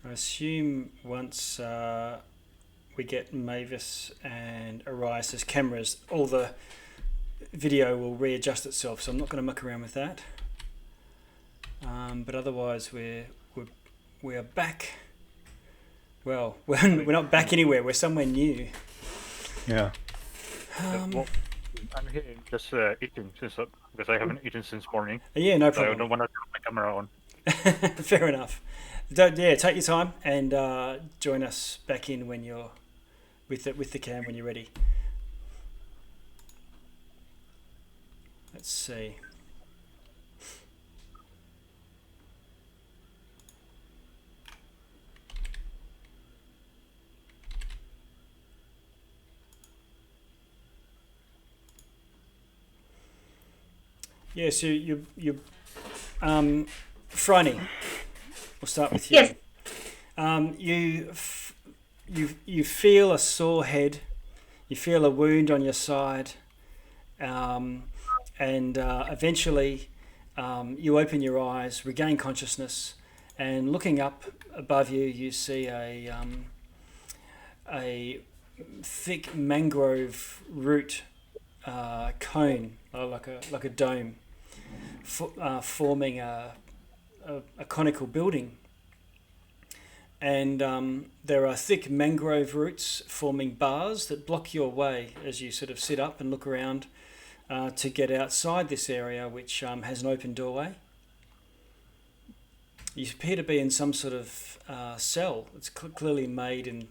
I assume once we get Mavis and Arias's cameras, all the video will readjust itself. So I'm not going to muck around with that. But otherwise, we are back. Well, we're not back anywhere. We're somewhere new. Yeah. Well, I'm here just eating because I haven't eaten since morning. Yeah, no So I problem. don't want to turn my camera on. Fair enough. Yeah, take your time and join us back in when you're with the cam when you're ready. Let's see. Yeah, so you Franny, we'll start with you. Yes. You feel a sore head, you feel a wound on your side, and eventually you open your eyes, regain consciousness, and looking up above you, you see a thick mangrove root cone, like a dome, forming a conical building. And there are thick mangrove roots forming bars that block your way as you sort of sit up and look around to get outside this area, which has an open doorway. You appear to be in some sort of cell. It's clearly made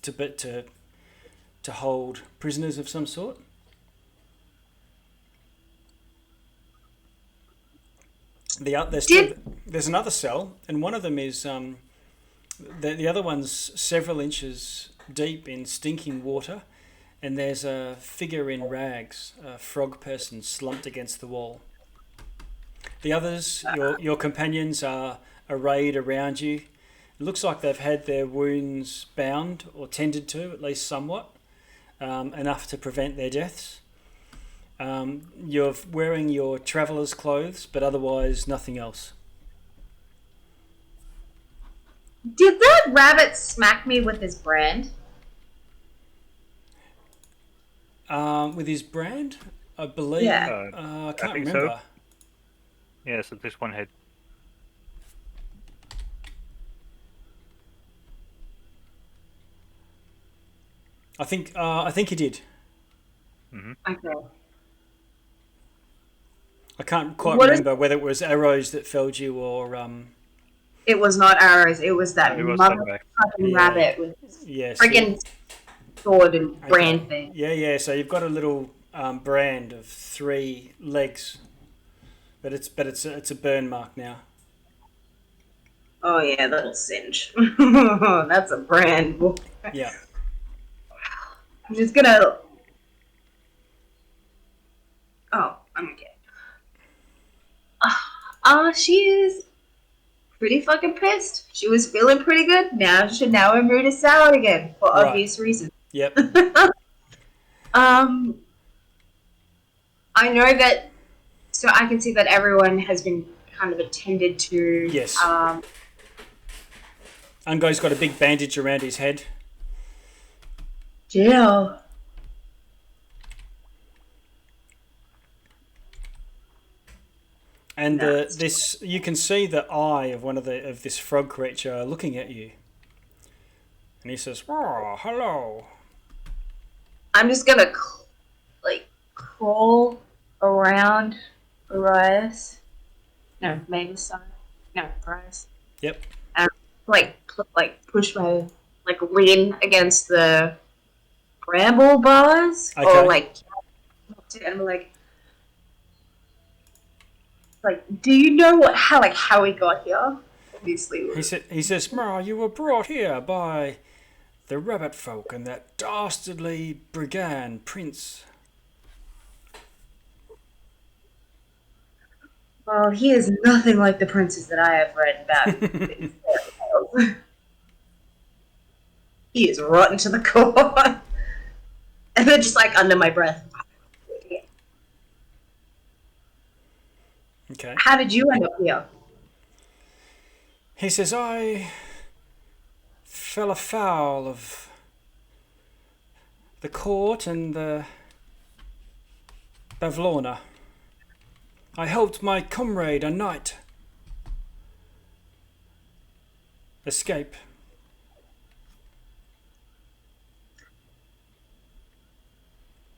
to hold prisoners of some sort. There's another cell, and one of them is the other one's several inches deep in stinking water, and there's a figure in rags, a frog person slumped against the wall. The others, your companions, are arrayed around you. It looks like they've had their wounds bound or tended to, at least somewhat, enough to prevent their deaths. You're wearing your traveller's clothes, but otherwise nothing else. Did that rabbit smack me with his brand? With his brand, I believe. Yeah. I can't think remember. so. Yeah, so this one head. I think he did. Okay. I can't quite What remember whether it was arrows that felled you or It was not arrows. It was that It was motherfucking Yeah. rabbit with yes. friggin' sword and brand thing. Yeah. So you've got a little brand of 3 legs, but it's a burn mark now. Oh yeah, that'll singe. That's a brand. Yeah. I'm just gonna. Oh, I'm okay. She is pretty fucking pissed. She was feeling pretty good. Now her mood is sour again for Right. obvious reasons. Yep. I know that. So I can see that everyone has been kind of attended to. Yes. Ungo's got a big bandage around his head. Jill. And No. this, you can see the eye of one of this frog creature looking at you, and he says, "Oh, hello." I'm just gonna crawl around Arias. No, maybe sorry. No, Arias. Yep. Push my lean against the bramble bars Okay. or and I'm do you know how we got here? Obviously. He says, "You were brought here by the rabbit folk and that dastardly brigand prince." Well, he is nothing like the princes that I have read about. He is rotten to the core. And then just under my breath. Okay. How did you end up here? He says, fell afoul of the court and the Bavlorna. I helped my comrade, a knight, escape.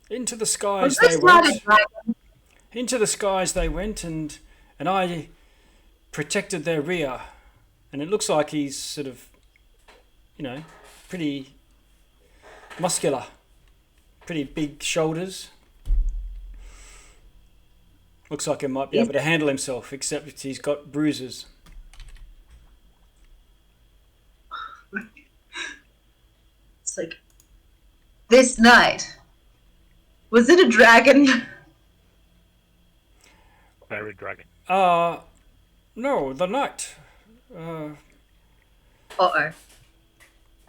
Into the skies Was they this not a went. dragon? Into the skies they went, and I protected their rear. And it looks like he's sort of, pretty muscular, pretty big shoulders. Looks like he might be able to handle himself, except he's got bruises. It's like, this night. Was it a dragon? Fairy dragon. No, the knight. Uh-oh.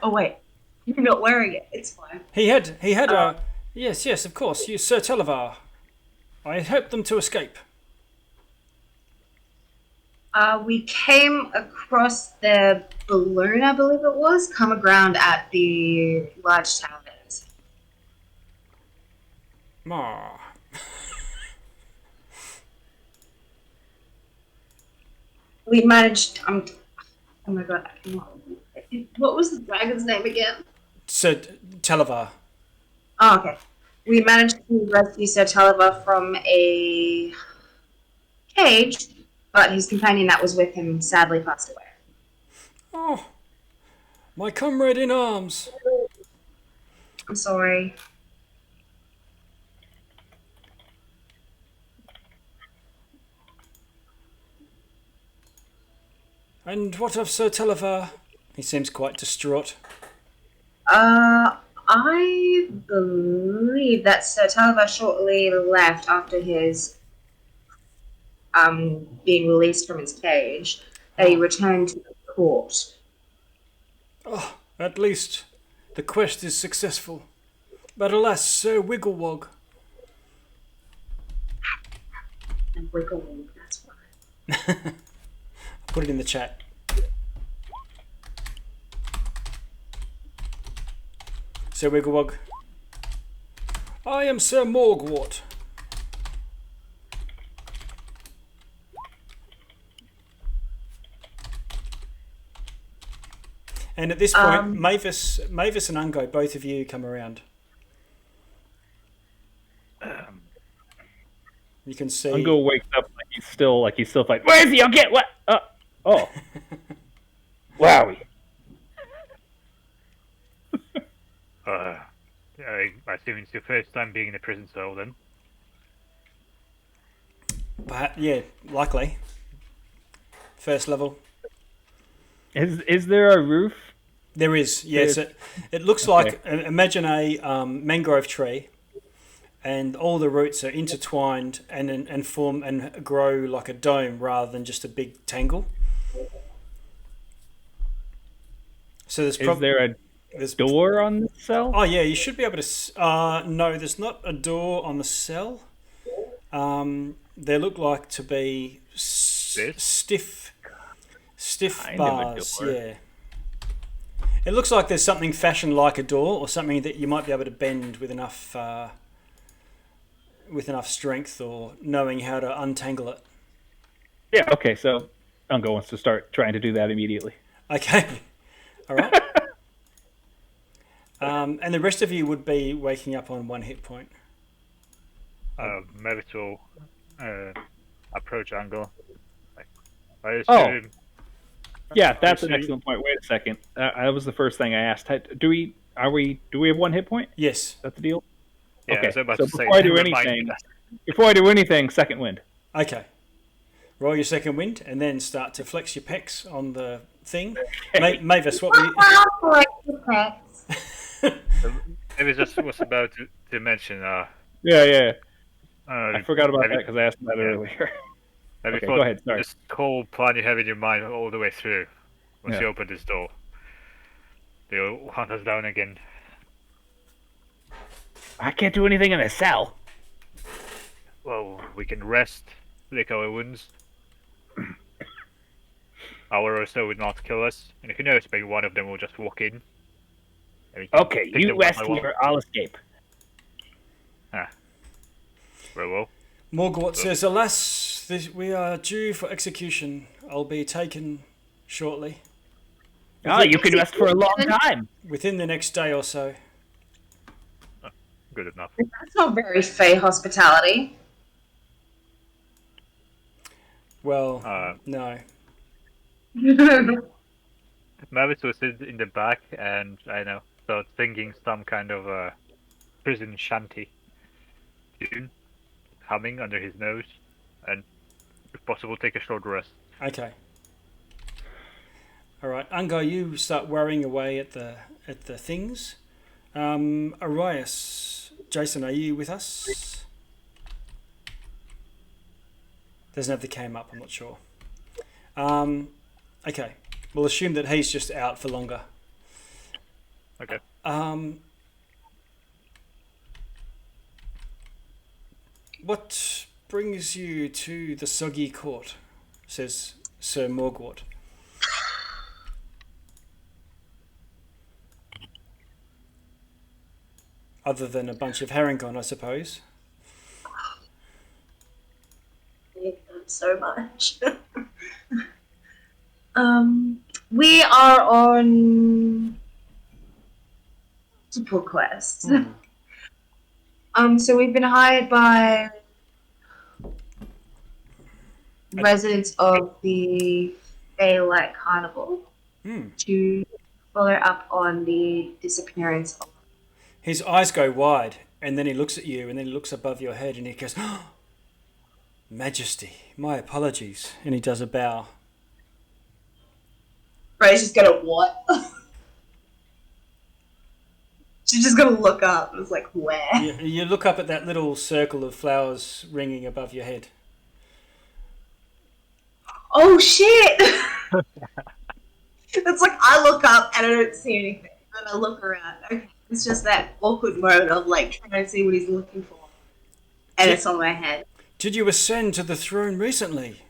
Oh, wait. You're not wearing it. It's fine. He had yes, of course, you, Sir Televar. I helped them to escape. We came across the balloon, I believe it was, come aground at the large towers. Ah. We managed. Oh my god! I cannot. What was the dragon's name again? Sir Televar. Oh, okay. We managed to rescue Sir Tulliver from a cage, but his companion that was with him sadly passed away. Oh, my comrade in arms. I'm sorry. And what of Sir Televar? He seems quite distraught. I believe that Sir Tulliver shortly left after his being released from his cage. That he returned to the court. Oh, at least the quest is successful. But alas, Sir Wigglewog. And Wigglewog, that's why. I'll put it in the chat. Sir Wigglewog. I am Sir Morgwort. And at this point, Mavis and Ungo, both of you come around. You can see. Ungo wakes up like he's still fighting. Where is he? I'll get what? Oh. Wowie. I assume it's your first time being in a prison cell then. Yeah, likely. First level. Is there a roof? There is, yes. It looks like, imagine a mangrove tree, and all the roots are intertwined and form and grow like a dome rather than just a big tangle. So there's Is there a door on the cell? Oh yeah, you should be able to. No, there's not a door on the cell. They look like to be stiff Kind bars. of a door. Yeah. It looks like there's something fashioned like a door, or something that you might be able to bend with enough strength, or knowing how to untangle it. Yeah. Okay. So Ungo wants to start trying to do that immediately. Okay. All right. And the rest of you would be waking up on 1 hit point. Mavis will approach Angle. I assume. Yeah, that's an excellent point. Wait a second. That was the first thing I asked. Do we have 1 hit point? Yes. Is that the deal? Yeah, okay. So before I do anything, second wind. Okay. Roll your second wind, and then start to flex your pecs on the thing. Mavis, what were you? Maybe just was about to mention. Yeah. I forgot about that because I asked that earlier. Okay, go ahead. Sorry. This whole plan you have in your mind all the way through. Once you open this door, they'll hunt us down again. I can't do anything in a cell. Well, we can rest, lick our wounds. hour or so would not kill us, and who knows, maybe one of them will just walk in. And we can Okay, take them you one rest by one. here. I'll escape. Very well. Morgort says, "Alas, we are due for execution. I'll be taken shortly, Oh, you can rest for a long time. within the next day or so." Good enough. That's not very Fey hospitality. Well, Uh, no. Mavis was in the back, and I know, so singing some kind of a prison shanty tune, humming under his nose, and if possible, take a short rest. Okay. All right, Ungar, you start worrying away at the things. Arias, Jason, are you with us? Doesn't have the cam up. I'm not sure. Okay, we'll assume that he's just out for longer. Okay. What brings you to the Soggy Court? Says Sir Morgort. Other than a bunch of herringon, I suppose. I hate them so much. We are on multiple quests. So we've been hired by residents of the Feywild Carnival to follow up on the disappearance of... His eyes go wide, and then he looks at you, and then he looks above your head, and he goes, "Oh, Majesty, my apologies." And he does a bow. Ray's just gonna what? She's just gonna look up. It's like, where? You look up at that little circle of flowers ringing above your head. Oh shit! It's like I look up and I don't see anything. And I look around. Okay. It's just that awkward mode of like trying to see what he's looking for. And it's on my head. Did you ascend to the throne recently?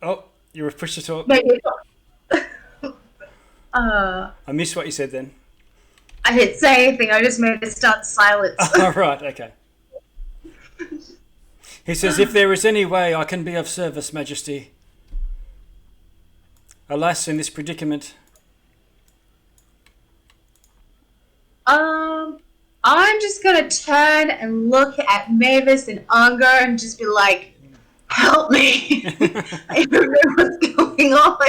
Oh, you're a push to talk. Maybe. I missed what you said then. I didn't say anything. I just made it start silence. Oh, right, okay. He says, "If there is any way I can be of service, Majesty. Alas, in this predicament." I'm just gonna turn and look at Mavis and Unger and just be like, "Help me! I don't know what's going on."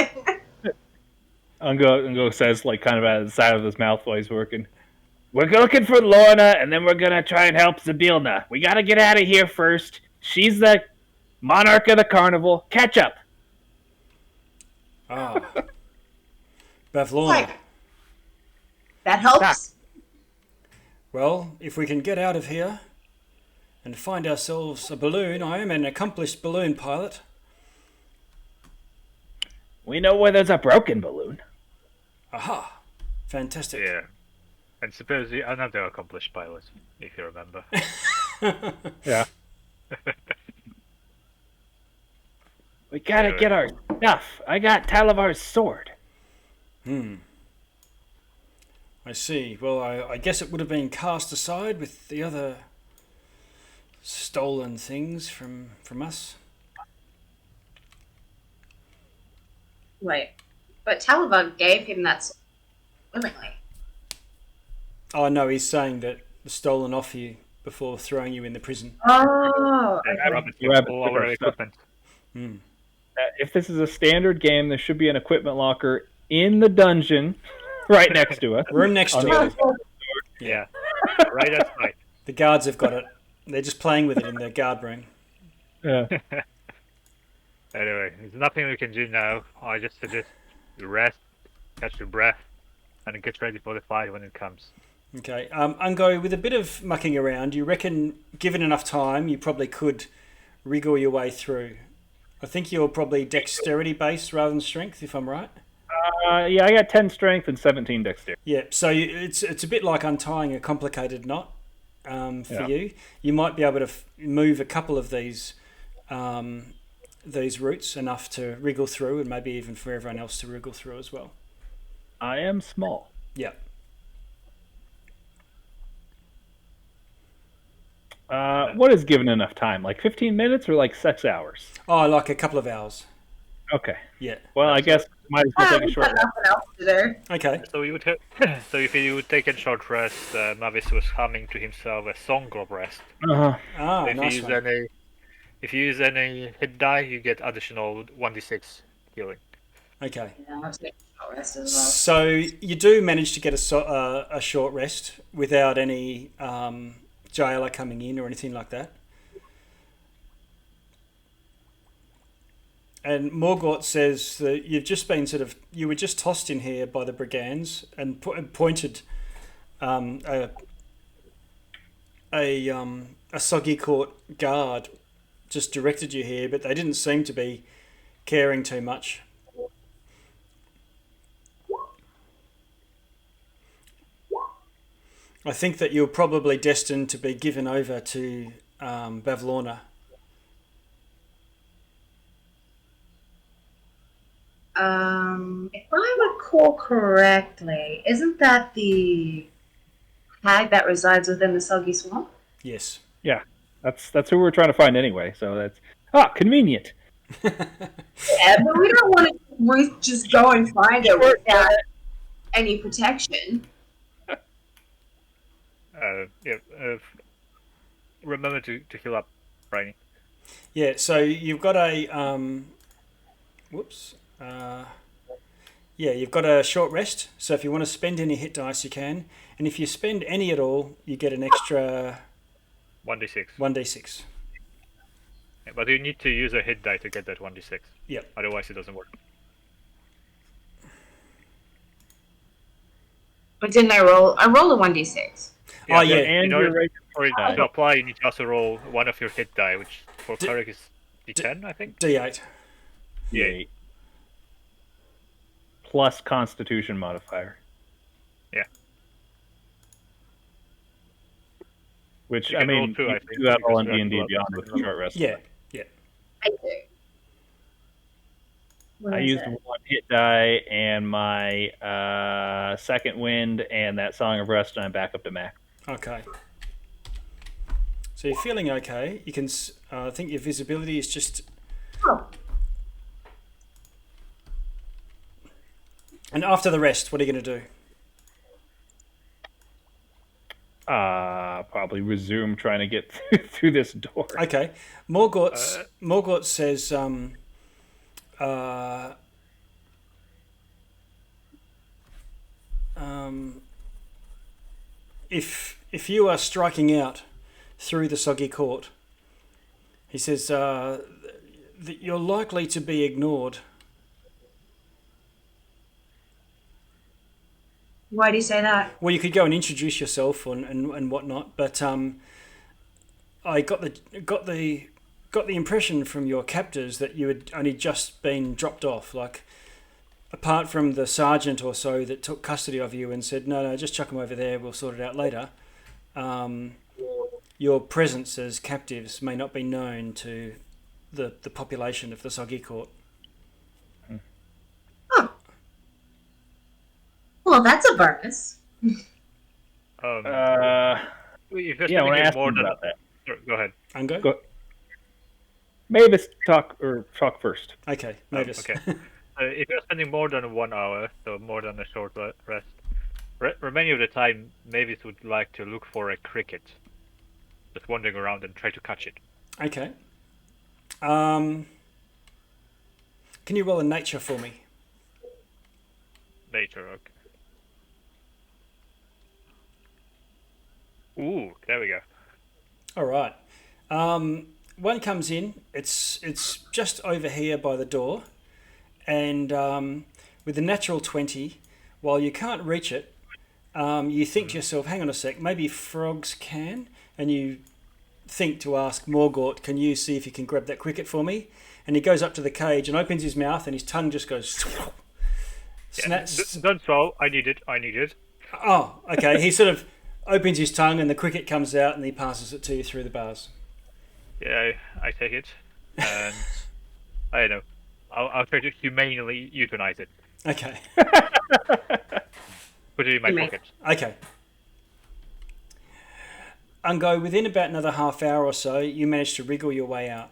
Ungo says, like, kind of out of the side of his mouth while he's working. "We're looking for Lorna, and then we're gonna try and help Zabilna. We gotta get out of here first. She's the monarch of the carnival. Catch up." Ah. Bavlorna. Like, that helps. Well, if we can get out of here and find ourselves a balloon, I am an accomplished balloon pilot. We know where there's a broken balloon. Aha. Fantastic. Yeah. And supposedly another accomplished pilot, if you remember. Yeah. We gotta get our stuff. I got Talavar's sword. I see. Well, I guess it would have been cast aside with the other stolen things from us. Wait, but Taliban gave him that sword willingly. Oh, no, he's saying that it's stolen off you before throwing you in the prison. Oh, And You have all our equipment. If this is a standard game, there should be an equipment locker in the dungeon right next to us. Room next to it. Yeah. Right outside. The guards have got it. They're just playing with it in their guard room. Yeah. Anyway, there's nothing we can do now. I just suggest you rest, catch your breath, and get ready for the fight when it comes. Okay. Ungo, with a bit of mucking around, you reckon, given enough time, you probably could wriggle your way through. I think you're probably dexterity based rather than strength, if I'm right. Yeah, I got 10 strength and 17 dexterity. Yeah, so it's a bit like untying a complicated knot. for you. You might be able to move a couple of these roots enough to wriggle through, and maybe even for everyone else to wriggle through as well. I am small. Yeah. What is given enough time? Like 15 minutes or like 6 hours? Oh, like a couple of hours. Okay. Yeah. Well, I guess might as well take a We've short got nothing else to do. Okay. So you would so if you would take a short rest, Mavis was humming to himself a song of rest. Uh-huh. Ah, So nice one. if you use any hit die, you get additional 1d6 healing. Okay. Yeah, I'll take a short rest as So you do manage to get a short rest without any jailer coming in or anything like that. And Morgort says that you've just been you were just tossed in here by the brigands and pointed a soggy court guard just directed you here, but they didn't seem to be caring too much. I think that you're probably destined to be given over to Bavlorna. If I recall correctly, isn't that the hag that resides within the Soggy Swamp? Yes. Yeah. That's who we're trying to find anyway. So that's convenient. Yeah, but we don't want to just go and find her without any protection. Remember to heal up, Briny. Yeah, so you've got a you've got a short rest. So if you want to spend any hit dice, you can, and if you spend any at all, you get an extra 1d6. 1d6. Yeah, but you need to use a hit die to get that 1d6. Yep. Otherwise, it doesn't work. But didn't I roll? I rolled a 1d6. Oh, yeah. And In order you're right. for it to apply, you need to also roll one of your hit die, which for cleric is d10, I think. D8. Yeah. Plus Constitution modifier. Yeah. Which, You I can roll mean, two, you I can think, do that all in because D&D you have Beyond to with have a short rest. Yeah. I do. What I is used it? one hit die and my second wind and that Song of Rest, and I'm back up to max. Okay. So you're feeling okay. You can. I think your visibility is just. Oh, And after the rest, what are you going to do? Probably resume trying to get through this door. Okay. Morgort says. If you are striking out through the Soggy Court, he says that you're likely to be ignored. why do you say that? Well, you could go and introduce yourself and whatnot, but I got the impression from your captors that you had only just been dropped off. Like, apart from the sergeant or so that took custody of you and said, no, just chuck them over there, we'll sort it out later. Your presence as captives may not be known to the population of the Soggy Court. Oh. Well, that's a bonus. If you're Yeah, I want to spending ask more him than about that. Sure, go ahead. Ango? Go. Mavis, talk first. Okay, Mavis. Okay. If you're spending more than 1 hour, so more than a short rest, remaining of the time, Mavis would like to look for a cricket, just wandering around and try to catch it. Okay. Can you roll a nature for me? Nature, okay. Ooh, there we go. All right. One comes in. It's just over here by the door, and with a natural 20, while you can't reach it, you think to yourself, "Hang on a sec, maybe frogs can," and you think to ask Morgort, "Can you see if you can grab that cricket for me?" And he goes up to the cage and opens his mouth, and his tongue just goes. Yeah, don't swallow. I need it. Oh, okay. He sort of opens his tongue and the cricket comes out and he passes it to you through the bars. Yeah, I take it, and I don't know. I'll try to humanely euthanize it. Okay. Put it in my pocket. Okay. Ungo, within about another half hour or so, you manage to wriggle your way out.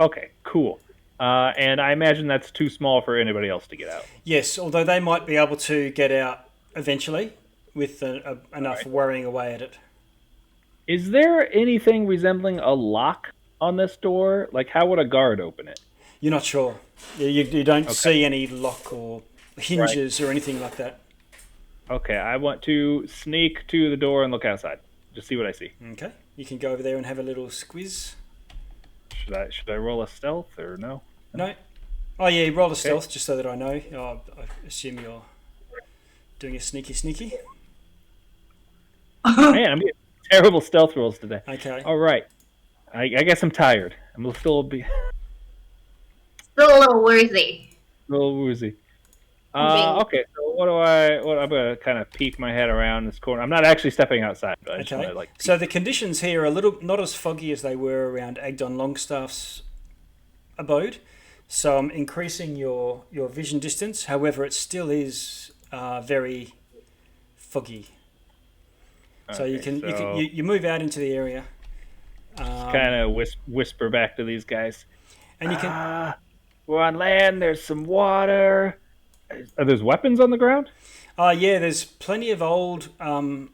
Okay, cool. And I imagine that's too small for anybody else to get out. Yes, although they might be able to get out eventually with enough worrying away at it. Is there anything resembling a lock on this door? Like, how would a guard open it? You're not sure. You don't see any lock or hinges or anything like that. Okay, I want to sneak to the door and look outside. Just see what I see. Okay. You can go over there and have a little squiz. Should I roll a stealth or no? No. Oh, yeah, roll a stealth just so that I know. Oh, I assume you're doing a sneaky. Man, I'm getting terrible stealth rolls today. Okay. All right. I guess I'm tired. I'm still Still a little woozy. a little woozy. Okay, so I'm gonna kind of peek my head around this corner. I'm not actually stepping outside, but I just Okay. want to So the conditions here are a little not as foggy as they were around Agdon Longstaff's abode. So I'm increasing your vision distance. However, it still is very foggy. So you can you move out into the area. kind of whisper back to these guys. And you can. We're on land. There's some water. Are there weapons on the ground? Yeah, there's plenty of old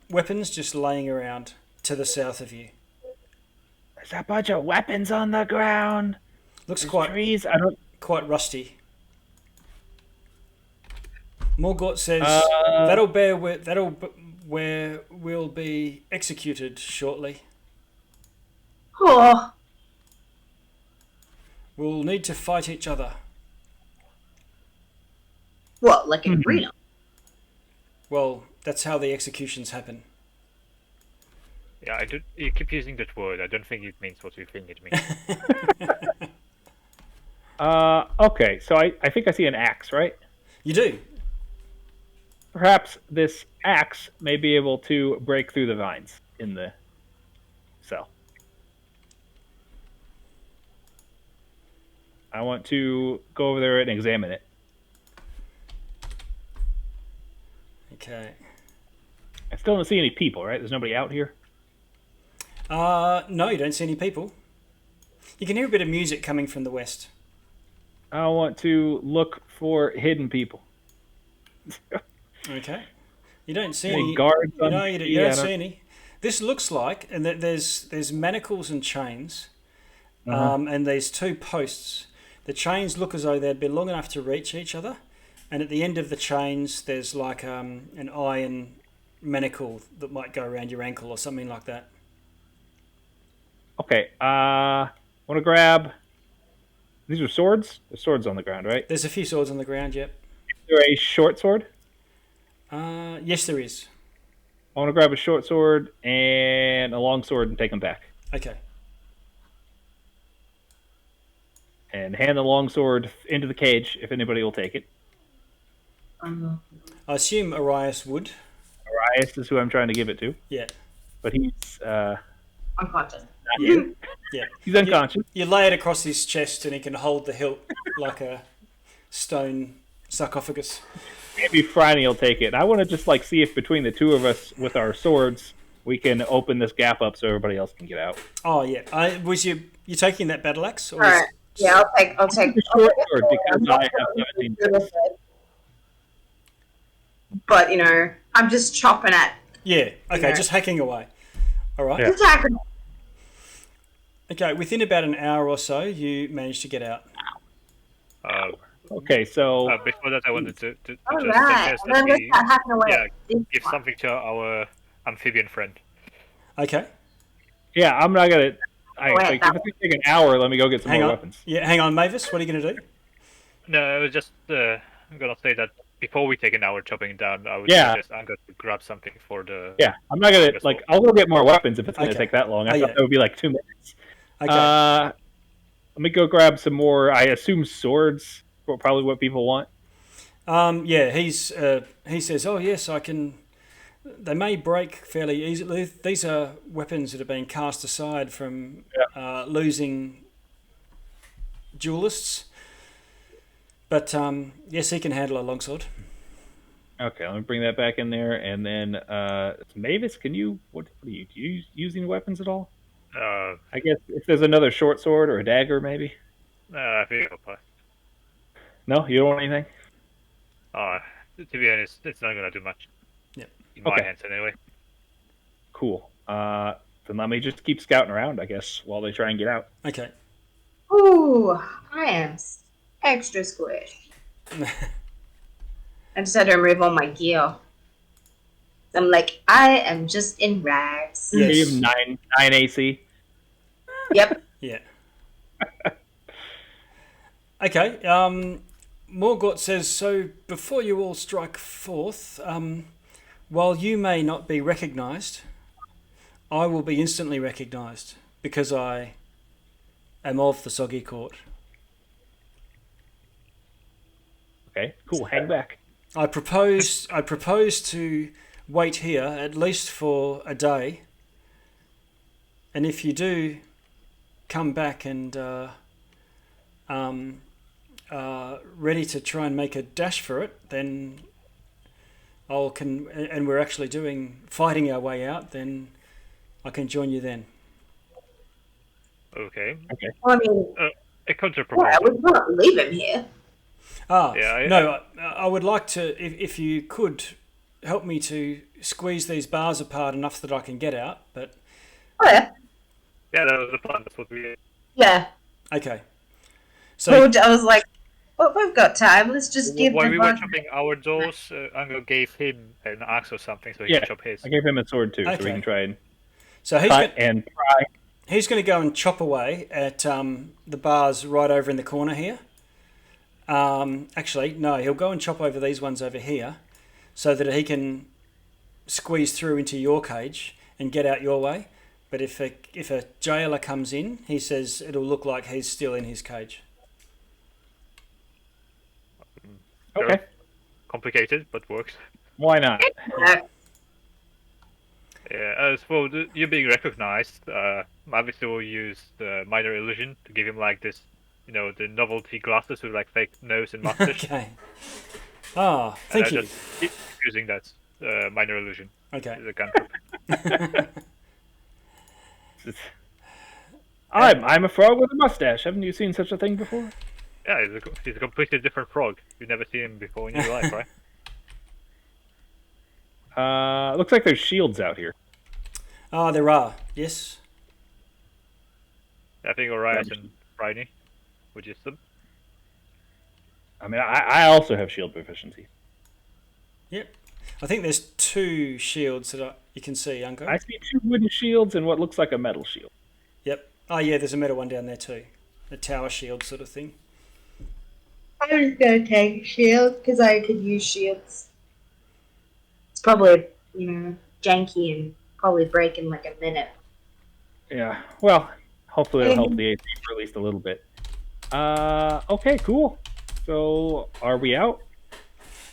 weapons just laying around to the south of you. There's a bunch of weapons on the ground. Looks There's quite trees. quite rusty. Morgort says that'll where we'll be executed shortly. Oh, We'll need to fight each other. what, like an arena? Well, that's how the executions happen. Yeah, you keep using that word. I don't think it means what you think it means. Okay, so I think I see an axe, right? You do. Perhaps this axe may be able to break through the vines in the cell. I want to go over there and examine it. Okay. I still don't see any people, right? There's nobody out here? No, you don't see any people. You can hear a bit of music coming from the west. I want to look for hidden people. Okay. You don't see Any any guards on- No, you don't Yeah, I see don't- any. This looks like, and there's manacles and chains, Uh-huh. and there's two posts. The chains look as though they'd be long enough to reach each other, and at the end of the chains, there's like an iron manacle that might go around your ankle or something like that. Okay, want to grab... These are swords? There's swords on the ground, right? There's a few swords on the ground, yep. Is there a short sword? Yes, there is. I want to grab a short sword and a long sword and take them back. Okay. And hand the long sword into the cage if anybody will take it. I assume Arias would. Arias is who I'm trying to give it to, Yeah. but he's Unconscious. not here. Yeah. He's unconscious. You lay it across his chest and he can hold the hilt like a stone sarcophagus. Maybe Franny will take it. I want to just see if between the two of us with our swords we can open this gap up so everybody else can get out. Oh yeah. Was you taking that battle axe? Or All right. Yeah, I'll take The short sword because I have 17. But I'm just chopping at. Yeah. Okay. Yeah. Just hacking away. All right. Yeah. Attacking. Okay. Within about an hour or so, you manage to get out. Okay, so Before that, I wanted to All just right. suggest And that then let's we start hacking away. give something to our amphibian friend. Okay. yeah, I'm not gonna. wait, If it's gonna take an hour, let me go get some Hang more on. weapons. Yeah. Hang on, Mavis. What are you going to do? No, I was just I'm gonna say that before we take an hour chopping it down, I would Yeah. suggest I'm going to grab something for the. Yeah, I'm not gonna Guess we'll- I'll go get more weapons if it's gonna Okay. take that long. I Oh, thought yeah. that would be 2 minutes. Okay. Let me go grab some more. I assume swords. Probably what people want. Yeah. He says, "Oh yes, I can they may break fairly easily. These are weapons that have been cast aside from losing duelists. But yes, he can handle a longsword. Okay, let me bring that back in there, and then Mavis, can you? What do you do? You use any weapons at all? I guess if there's another short sword or a dagger, maybe. I think I'll pass. No, you don't want anything. To be honest, it's not gonna do much. Yeah. In my Okay. hands, anyway. Cool. Then let me just keep scouting around, I guess, while they try and get out. Okay. Ooh, I am extra squished. I just had to remove all my gear. I'm like, I am just in rags. Yes. You have nine AC. Yep. Yeah. Okay. Morgort says, so before you all strike forth, while you may not be recognised, I will be instantly recognised because I am of the Soggy Court. Okay, cool. Hang back. I propose to wait here at least for a day, and if you do come back and ready to try and make a dash for it, then and we're actually fighting our way out, then I can join you then. Okay. Well, I mean, A counter yeah, proposal. we can't leave him here. I would like to, if you could help me to squeeze these bars apart enough that I can get out, but... Oh, yeah. Yeah, that was the plan. That's what we. Yeah. Okay. So I was like, well, we've got time. Let's just give While the we were bug- chopping our doors, Ango gave him an axe or something so he Yeah, can chop his. I gave him a sword too, so Okay. we can try and he's cut and pry. he's going to go and chop away at the bars right over in the corner here. Actually, no, he'll go and chop over these ones over here so that he can squeeze through into your cage and get out your way. But if a jailer comes in, he says it'll look like he's still in his cage. Okay, Complicated, but works. why not? Yeah, so you being recognized, Mavis will use the minor illusion to give him like this, the novelty glasses with like fake nose and mustache. Okay. Ah, thank you. Just keep using that minor illusion. Okay. As a cantrip. I'm a frog with a mustache. Haven't you seen such a thing before? Yeah, he's a completely different frog. You've never seen him before in your life, right? Looks like there's shields out here. Ah, there are. Yes. I think Orias and Briny would use them. I mean, I also have shield proficiency. Yep. I think there's 2 shields that you can see, Uncle. I see 2 wooden shields and what looks like a metal shield. Yep. Oh, yeah, there's a metal one down there too. A tower shield sort of thing. I was going to take a shield because I could use shields. It's probably, janky and probably break in like a minute. Yeah, well, hopefully it'll help the AC for at least a little bit. Okay, cool. So, are we out?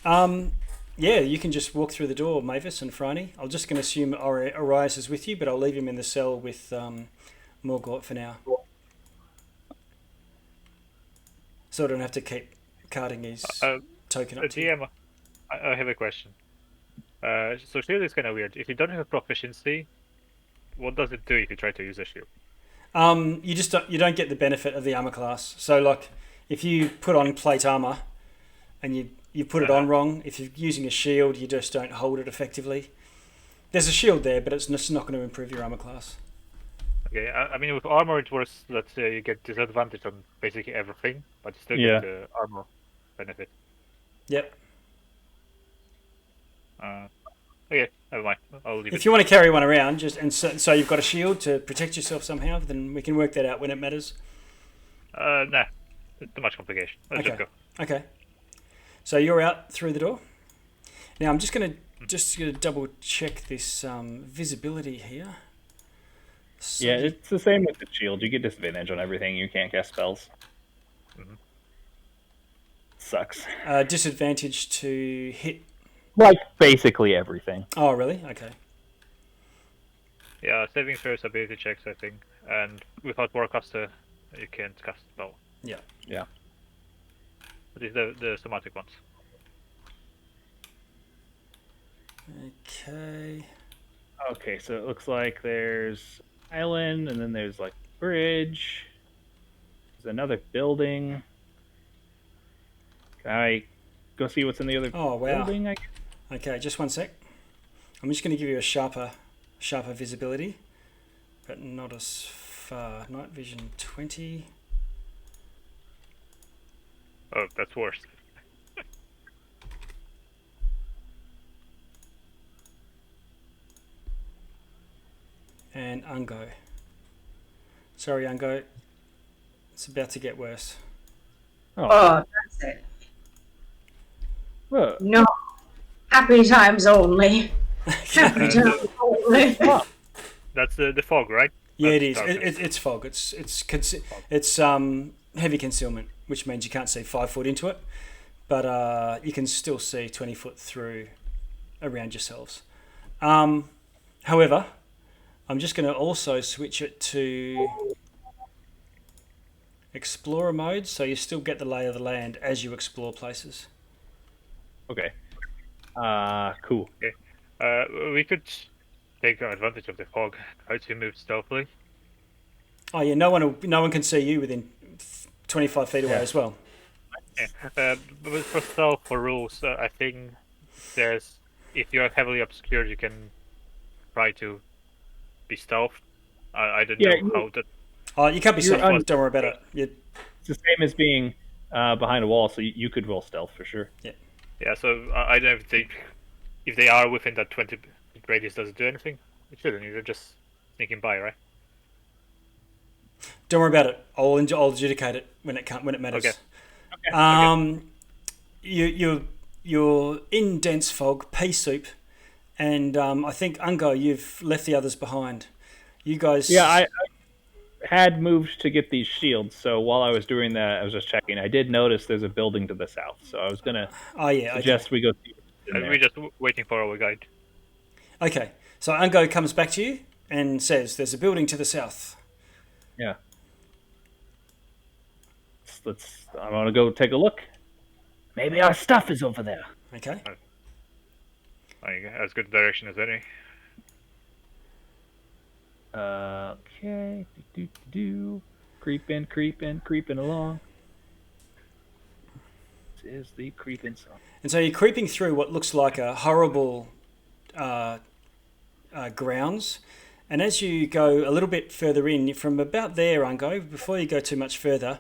Yeah, you can just walk through the door, Mavis and Phryne. I'm just going to assume Orias is with you, but I'll leave him in the cell with Morgort for now. So I don't have to keep carting his token up to you. DM, I have a question. So shield is kind of weird. If you don't have proficiency, what does it do if you try to use a shield? You don't get the benefit of the armor class. So like, if you put on plate armor and you put it on wrong, if you're using a shield, you just don't hold it effectively. There's a shield there, but it's just not going to improve your armor class. Okay, I mean with armor it works. Let's say you get disadvantage on basically everything, but you still get the armor benefit. Yep. Okay, never mind. I'll leave it. If you want to carry one around, so you've got a shield to protect yourself somehow, then we can work that out when it matters. Nah, it's too much complication. Let's just go. Okay. So you're out through the door. Now I'm just gonna double check this visibility here. So Yeah, it's the same with the shield. You get disadvantage on everything. You can't cast spells. Mm-hmm. Sucks. disadvantage to hit Like basically everything. Oh, really? Okay. Yeah, saving throws, ability checks, I think, and without Warcaster, you can't cast spell. Yeah. Yeah. But it's the somatic ones. Okay. Okay, so it looks like there's island, and then there's like bridge. There's another building. Can I go see what's in the other Oh, wow. building? Okay, just one sec. I'm just going to give you a sharper visibility, but not as far. Night vision 20. Oh, that's worse. And Ungo. Sorry, Ungo. It's about to get worse. Oh, that's it. Whoa. No. Happy times only. Happy times only. That's the fog, right? Yeah, it That's is. darkness. It's fog. It's heavy concealment, which means you can't see 5 foot into it, but you can still see 20 foot through around yourselves. However, I'm just going to also switch it to Explorer mode, so you still get the lay of the land as you explore places. Okay. Cool. We could take advantage of the fog. Try to move stealthily. Oh yeah, no one can see you within 25 feet away Yeah. as well. Yeah. But for stealth, for rules, I think there's if you're heavily obscured, you can try to be stealth. I don't Yeah, know how that. Oh, you can't be You're safe. Don't worry about it. It's the same as being behind a wall, so you could roll stealth for sure. Yeah, so I don't think if they are within that 20 radius, does it do anything? It shouldn't. You're just sneaking by, right? Don't worry about it. I'll adjudicate it when it matters. Okay. You're in dense fog, pea soup, and I think Ungo, you've left the others behind. You guys. Yeah, I had moved to get these shields, so while I was doing that, I was just checking. I did notice there's a building to the south, so I was gonna Oh yeah. suggest we go see what's in And there. we're just waiting for our guide. Okay. So Ungo comes back to you and says, "There's a building to the south." Yeah. I want to go take a look. Maybe our stuff is over there. Okay. As good direction as any. Okay. Creeping along. This is the creeping song. And so you're creeping through what looks like a horrible grounds. And as you go a little bit further in, from about there, Ungo, before you go too much further,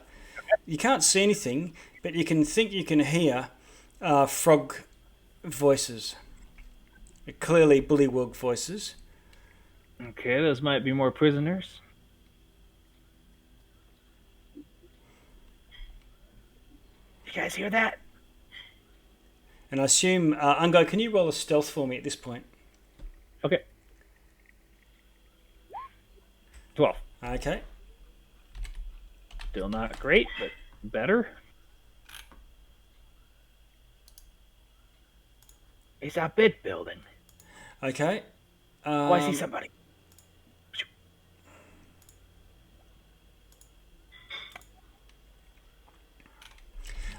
you can't see anything, but you can hear frog voices. Clearly bullywug voices. Okay, those might be more prisoners. You guys hear that? And I assume, Ungo, can you roll a stealth for me at this point? Okay. 12. Okay. Still not great, but better. It's a big building. Okay. Oh, I see somebody.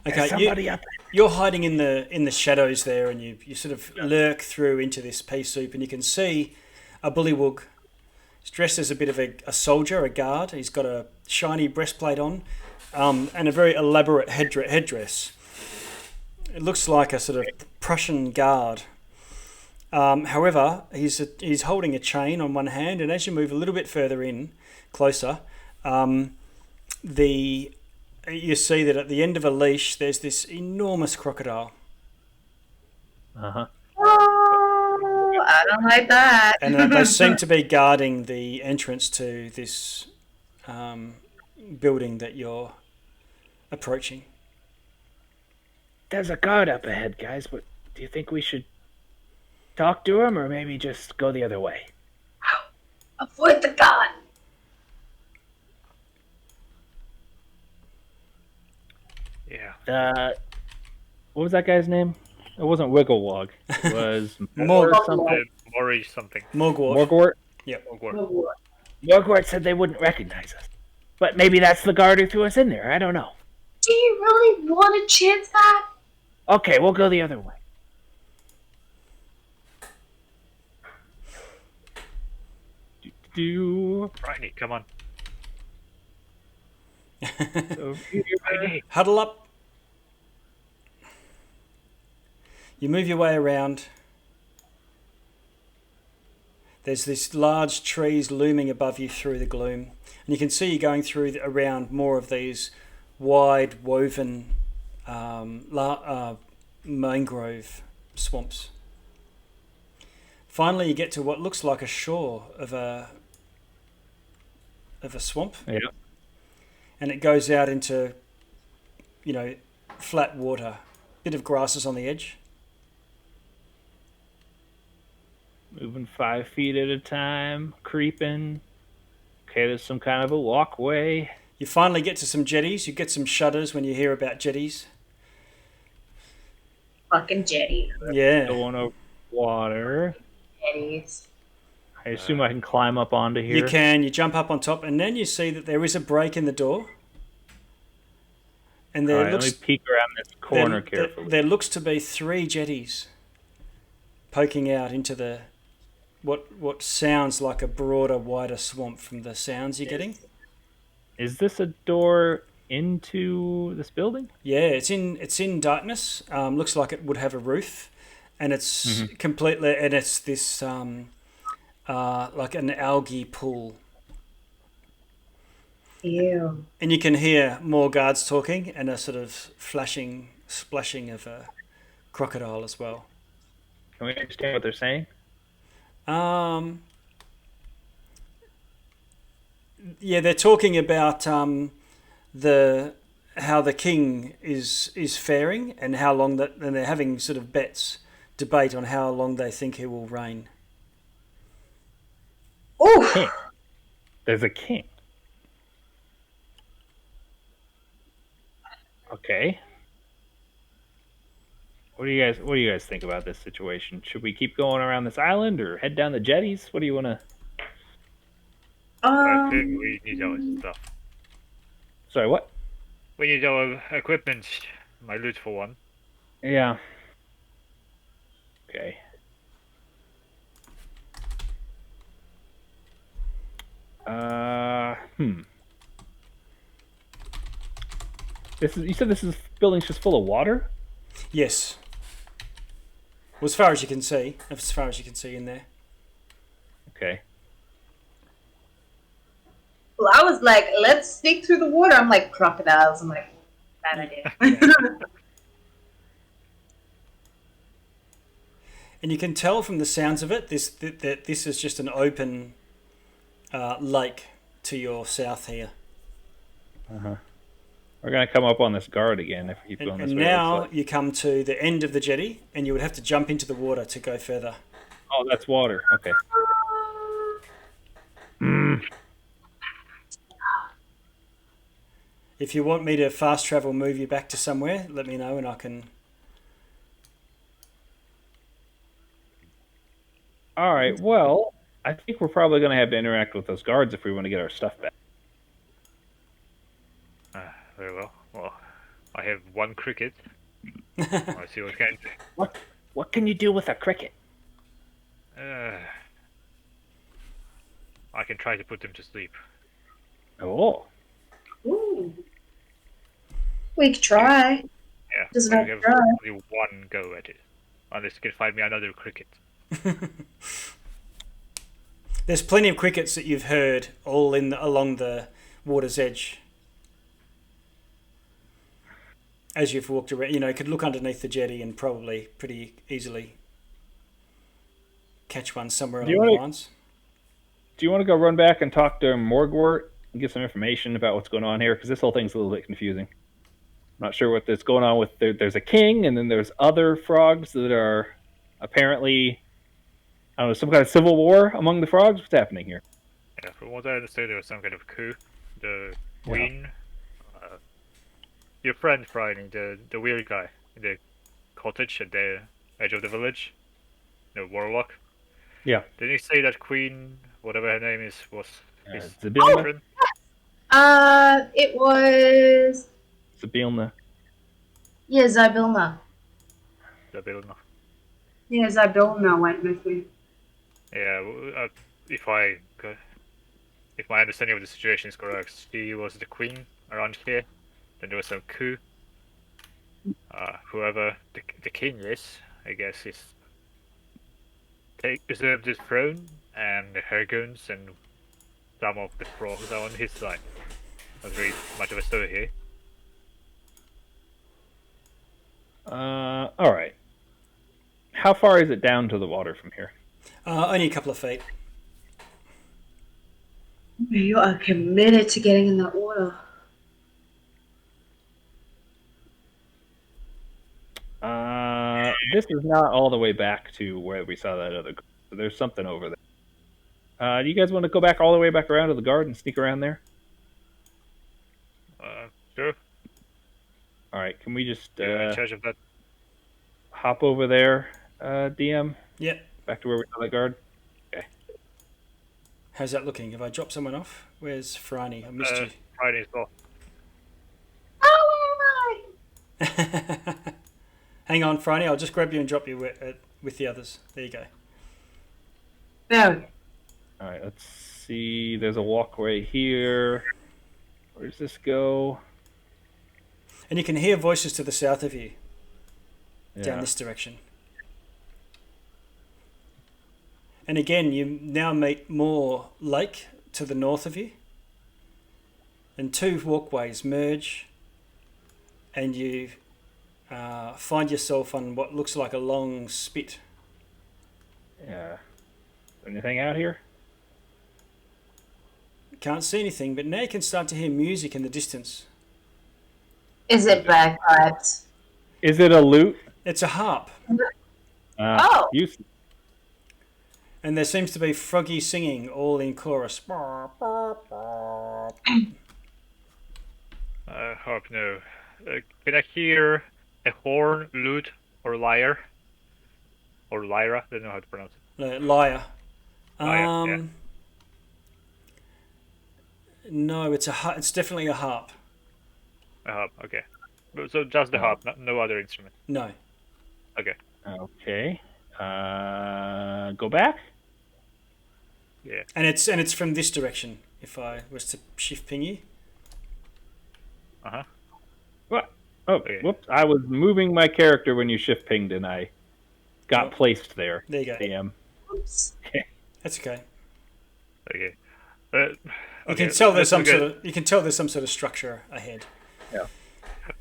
Okay, There's somebody up there. you're hiding in the shadows there, and you sort of lurk through into this pea soup, and you can see a bullywug. He's dressed as a bit of a soldier, a guard. He's got a shiny breastplate on, and a very elaborate headdress. It looks like a sort of Prussian guard. However, he's holding a chain on one hand, and as you move a little bit further in, closer, you see that at the end of a leash, there's this enormous crocodile. Uh-huh. Oh, I don't like that. And they seem to be guarding the entrance to this building that you're approaching. There's a guard up ahead, guys, but do you think we should talk to him or maybe just go the other way? Avoid the god. Yeah. What was that guy's name? It wasn't Wigglewog. It was Morg. or something. Morish something. Morgwort. Morgwort. Ogre. Morgwort said they wouldn't recognize us. But maybe that's the guard who threw us in there. I don't know. Do you really want to chance that? Okay, we'll go the other way. Do Briny, come on. over here. Briny. Huddle up. You move your way around. There's this large trees looming above you through the gloom. And you can see you going through around more of these wide woven mangrove swamps. Finally, you get to what looks like a shore of a swamp. Yeah. And it goes out into, flat water. Bit of grasses on the edge. Moving 5 feet at a time, creeping. Okay, there's some kind of a walkway. You finally get to some jetties. You get some shudders when you hear about jetties. Fucking jetty. Yeah. Going over water. Jetties. I assume I can climb up onto here. You can. You jump up on top, and then you see that there is a break in the door. And there Alright, let me peek around this corner carefully. There looks to be 3 jetties poking out into the what sounds like a broader, wider swamp from the sounds you're getting. Is this a door into this building? Yeah, it's in darkness. Looks like it would have a roof, and it's completely, and it's this like an algae pool. Ew. And you can hear more guards talking and a sort of splashing of a crocodile as well. Can we understand what they're saying? Yeah, they're talking about how the king is faring and how long and they're having sort of debate on how long they think he will reign. Ooh. King. There's a king. Okay. What do you guys think about this situation? Should we keep going around this island or head down the jetties? What do you want to? I think we need our stuff. Sorry, what? We need our equipment. My loot for one. Yeah. Okay. You said this building's just full of water? Yes. Well, as far as you can see in there. Okay. Well, I was like, let's sneak through the water. I'm like, crocodiles. I'm like, bad idea. And you can tell from the sounds of it, that this is just an open lake to your south here. We're going to come up on this guard again if we keep going this way. And now you come to the end of the jetty, and you would have to jump into the water to go further. Oh, that's water. Okay. If you want me to fast travel, move you back to somewhere, let me know, and I can. All right. Well, I think we're probably going to have to interact with those guards if we want to get our stuff back. Very well. Well, I have one cricket. I'll see what I can do. What can you do with a cricket? I can try to put them to sleep. Oh. Ooh. We could try. Yeah, Doesn't I have have to try. only one go at it. Unless you can find me another cricket. There's plenty of crickets that you've heard all along the water's edge. As you've walked around, you could look underneath the jetty and probably pretty easily catch one somewhere along the lines. Do you want to go run back and talk to Morgwort and get some information about what's going on here? Because this whole thing's a little bit confusing. I'm not sure what's going on with there's a king, and then there's other frogs that are apparently, I don't know, some kind of civil war among the frogs. What's happening here? Yeah, from what I understood, there was some kind of coup. The queen, your friend Friday, the weird guy in the cottage at the edge of the village. The warlock. Yeah. Didn't he say that Queen, whatever her name is, was his Zabilna? patron? It was Zabilna. Zybilna. Zabilna. Yeah, Zybilna went with me. Yeah, if my understanding of the situation is correct, she was the queen around here. Then there was some coup. Whoever the king is, I guess, usurped the throne, and the Herguns and some of the frogs are on his side. Not really much of a story here. All right. How far is it down to the water from here? Only a couple of feet. You are committed to getting in that water. This is not all the way back to where we saw that other. So there's something over there. Do you guys want to go back all the way back around to the guard and sneak around there? Sure. All right. Can we just You're in charge of that. hop over there, DM? Yep. Back to where we saw that guard. Okay. How's that looking? Have I dropped someone off? Where's Franny? I missed you. Friday as well. Oh, where am I? Hang on, Franny. I'll just grab you and drop you with the others. There you go. There we go. All right. Let's see. There's a walkway here. Where does this go? And you can hear voices to the south of you, down Yeah. this direction. And again, you now meet more lake to the north of you. And two walkways merge. And you find yourself on what looks like a long spit. Yeah. Anything out here? Can't see anything, but now you can start to hear music in the distance. Is it bagpipes? Is it a lute? It's a harp. Oh. You. And there seems to be froggy singing all in chorus. Harp, no. Can I hear a horn, lute, or lyre? Or lyra? I don't know how to pronounce it. Lyre. Lyre, yeah. No, it's it's definitely a harp. A harp, okay. So just the harp, no other instrument. No. Okay. Okay. Go back. Yeah. And it's from this direction. If I was to shift ping you. What? Oh, Okay. whoops! I was moving my character when you shift pinged, and I got placed there. There you go. DM. Oops. That's okay. Okay. You can tell there's some sort of structure ahead.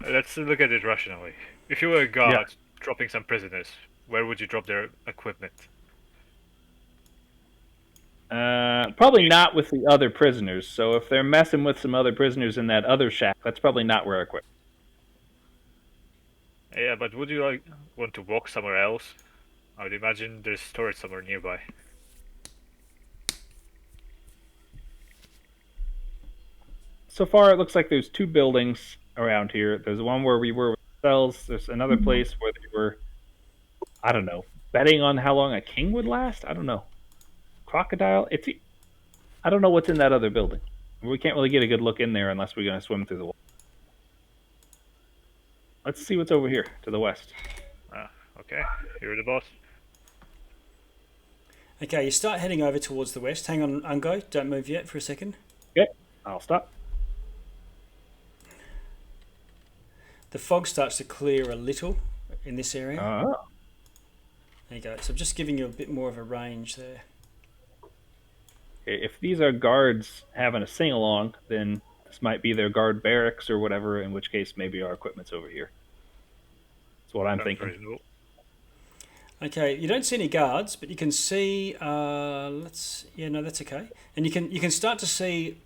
Let's look at it rationally. If you were a guard dropping some prisoners, where would you drop their equipment? Probably not with the other prisoners. So if they're messing with some other prisoners in that other shack, that's probably not where I quit. Yeah, but would you want to walk somewhere else? I would imagine there's storage somewhere nearby. So far, it looks like there's two buildings around here. There's one where we were with cells. There's another place where they were, I don't know, betting on how long a king would last. I don't know. Crocodile. I don't know what's in that other building. We can't really get a good look in there unless we're going to swim through the wall. Let's see what's over here to the west. Okay, you're the boss. Okay, you start heading over towards the west. Hang on, Ungo. Don't move yet for a second. Okay, I'll stop. The fog starts to clear a little in this area. Oh. There you go. So I'm just giving you a bit more of a range there. Okay, if these are guards having a sing-along, then this might be their guard barracks or whatever, in which case maybe our equipment's over here. That's what I'm thinking. Reasonable. Okay, you don't see any guards, but you can see. That's okay. And you can start to see.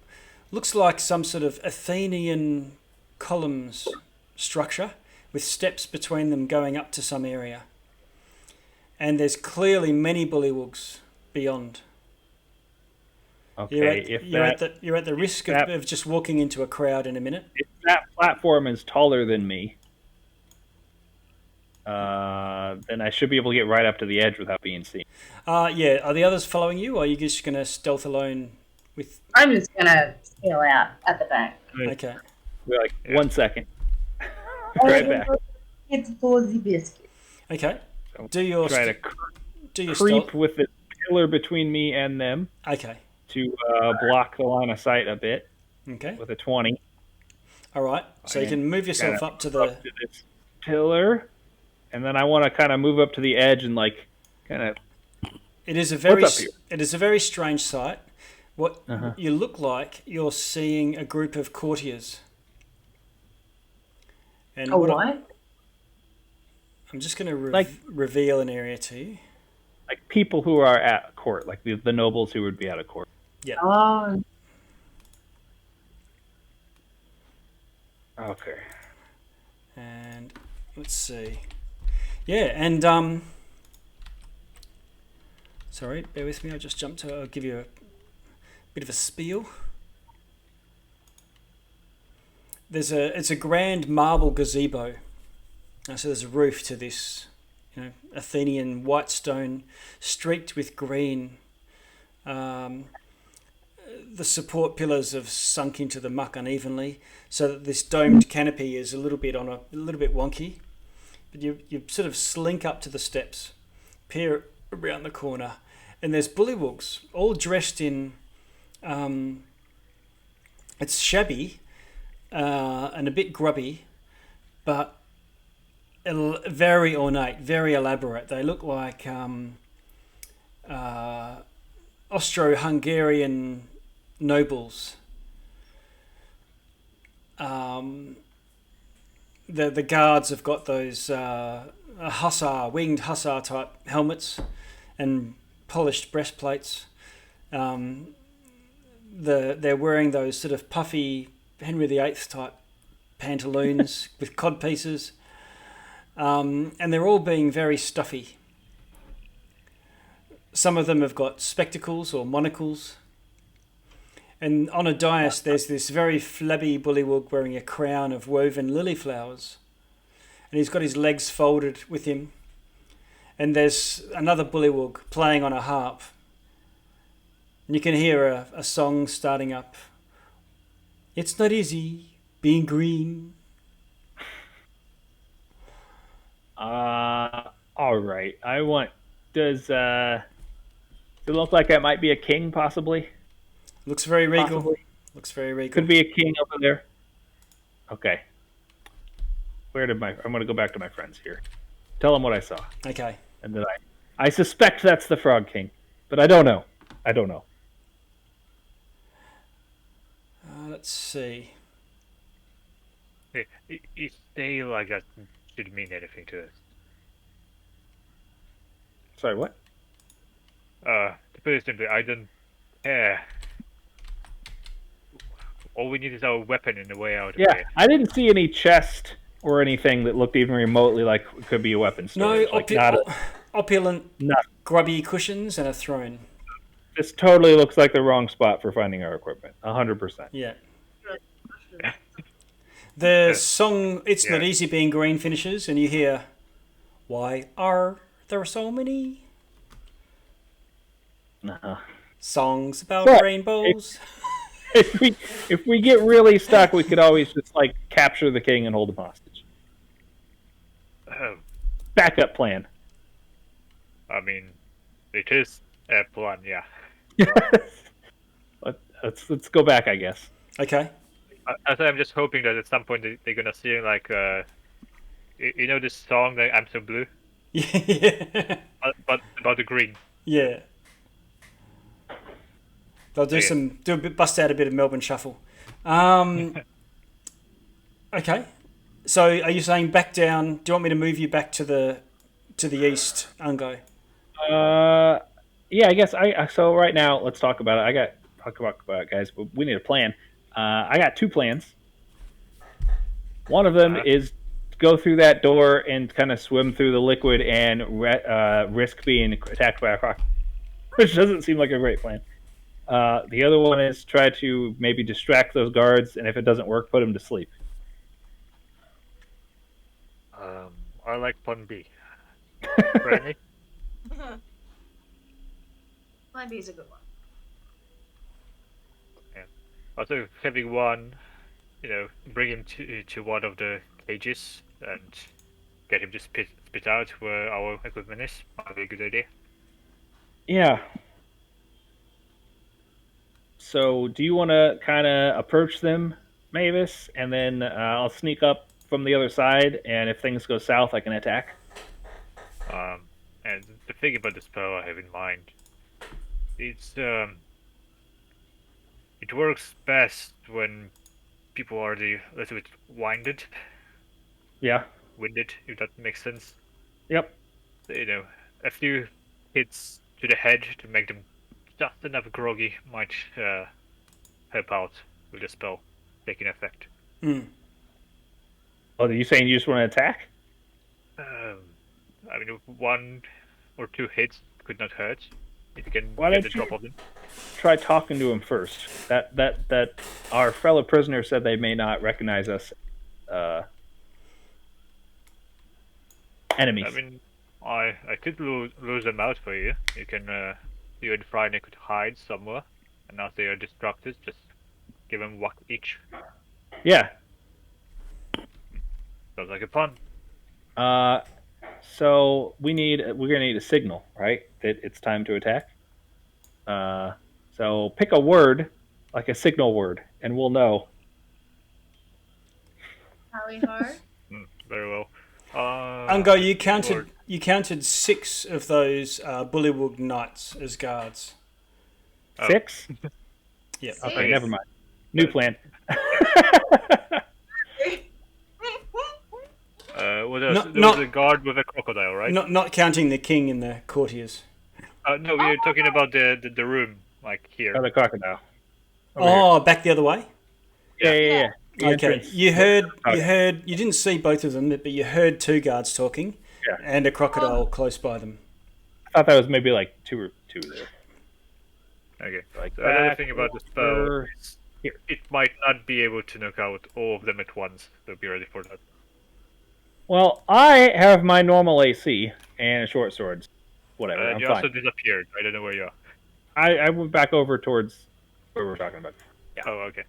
Looks like some sort of Athenian columns structure with steps between them going up to some area. And there's clearly many bullywugs beyond. Okay, You're at the risk of just walking into a crowd in a minute. If that platform is taller than me, then I should be able to get right up to the edge without being seen. Yeah. Are the others following you, or are you just going to stealth alone with... I'm just gonna sail out at the back. Okay. We're like, Yeah. 1 second. Right back. It's Ballsy Biscuit. Okay. Do your Try to creep creep with the pillar between me and them Okay. to block the line of sight a bit Okay. with a 20. All right. So you Okay. can move yourself Kinda up to the... Up to this pillar, and then I want to kind of move up to the edge and like kind of. It is a very What's up here? it is a very strange sight. What Uh-huh. you look like you're seeing a group of courtiers. And A what what? I'm just going to Like- reveal an area to you. Like people who are at court, like the nobles who would be out of court. Oh, Okay. And let's see. Yeah, and sorry, bear with me. I just jumped to. I'll give you a bit of a spiel. It's a grand marble gazebo. So there's a roof to this, Athenian white stone, streaked with green. The support pillars have sunk into the muck unevenly, so that this domed canopy is a little bit wonky. But you sort of slink up to the steps, peer around the corner, and there's bullywugs all dressed in. It's shabby and a bit grubby, but very ornate, very elaborate. They look like Austro-Hungarian nobles. The guards have got those winged hussar type helmets and polished breastplates. They're wearing those sort of puffy Henry VIII type pantaloons with codpieces, and they're all being very stuffy. Some of them have got spectacles or monocles. And on a dais, there's this very flabby bullywug wearing a crown of woven lily flowers. And he's got his legs folded with him. And there's another bullywug playing on a harp. And you can hear a song starting up. It's not easy being green. All right. Does it look like that might be a king, possibly? Looks very regal. Possibly. Looks very regal. Could be a king over there. Okay. I'm going to go back to my friends here. Tell them what I saw. Okay. And then I suspect that's the Frog King, but I don't know. Let's see. Is they like that should mean anything to us? Sorry, what? To put it simply, I don't care. All we need is our weapon in the way out. Yeah, I didn't see any chest or anything that looked even remotely like it could be a weapon No, storage. opulent, No. grubby cushions and a throne. This totally looks like the wrong spot for finding our equipment. 100%. Yeah. The song "It's Not Easy Being Green" finishes, and you hear, "Why are there so many songs about But rainbows?" If we get really stuck, we could always just like capture the king and hold him hostage. Backup plan. I mean, it is a plan, yeah. Let's go back, I guess. Okay. I'm just hoping that at some point they're gonna sing like, this song that I'm so blue, Yeah. but about the green. Yeah. They'll do Yeah. bust out a bit of Melbourne Shuffle. Okay. So are you saying back down? Do you want me to move you back to the east, Ungo? Yeah, I guess so right now, let's talk about it. Talk about it, guys, but we need a plan. I got 2 plans. One of them is go through that door and kind of swim through the liquid and risk being attacked by a croc, which doesn't seem like a great plan. The other one is try to maybe distract those guards, and if it doesn't work, put them to sleep. I like Plan B. Ready? Plan B is a good one. Also, having one, bring him to one of the cages and get him to spit out where our equipment is. Might be a good idea. Yeah. So, do you want to kind of approach them, Mavis, and then I'll sneak up from the other side, and if things go south, I can attack? And the thing about the spell I have in mind, it's it works best when people are a little bit winded, Yeah. if that makes sense. Yep. A few hits to the head to make them just enough groggy might help out with the spell taking effect. Mm. Oh, are you saying you just want to attack? I mean, 1 or 2 hits could not hurt if you can Why get don't the you drop of them. try talking to him first? That our fellow prisoner said they may not recognize us enemies. I mean, I could lose them out for you. You and Friday could hide somewhere, and as they are distracted, just give them whack each. Yeah. Sounds like a plan. So we're gonna need a signal, right? That it's time to attack. So pick a word, like a signal word, and we'll know. Harry hard. Very well. Ungo, you counted 6 of those bullywug knights as guards. 6? Yeah. Okay, never mind. New plan. There was a guard with a crocodile, right? Not counting the king and the courtiers. No, we were talking about the room, like here. Oh, the crocodile. Back the other way? Yeah. The Okay, entrance. you didn't see both of them, but you heard 2 guards talking, and a crocodile close by them. I thought that was maybe like 2 or 2 there. Okay. Like So another thing about the spell is here. it might not be able to knock out all of them at once, so be ready for that. Well, I have my normal AC and short swords. Whatever, I'm You fine. also disappeared. I don't know where you are. I went back over towards where we're talking about. Yeah. Oh, okay.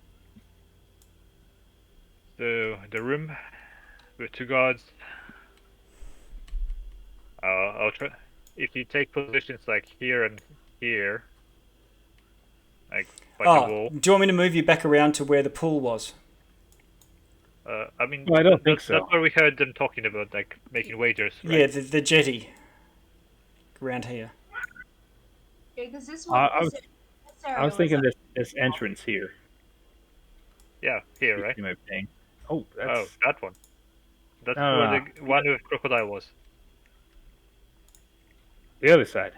The room with 2 guards. I'll try. If you take positions like here and here, like a wall. Do you want me to move you back around to where the pool was? I mean, Well, I don't think so. That's where we heard them talking about, like making wagers. Right? Yeah, the jetty around here. Yeah, because this I one. was thinking this entrance here. Yeah, here, right? You might be saying. Oh, that's... Oh, that one. That's No, where no. the one with crocodile was. The other side.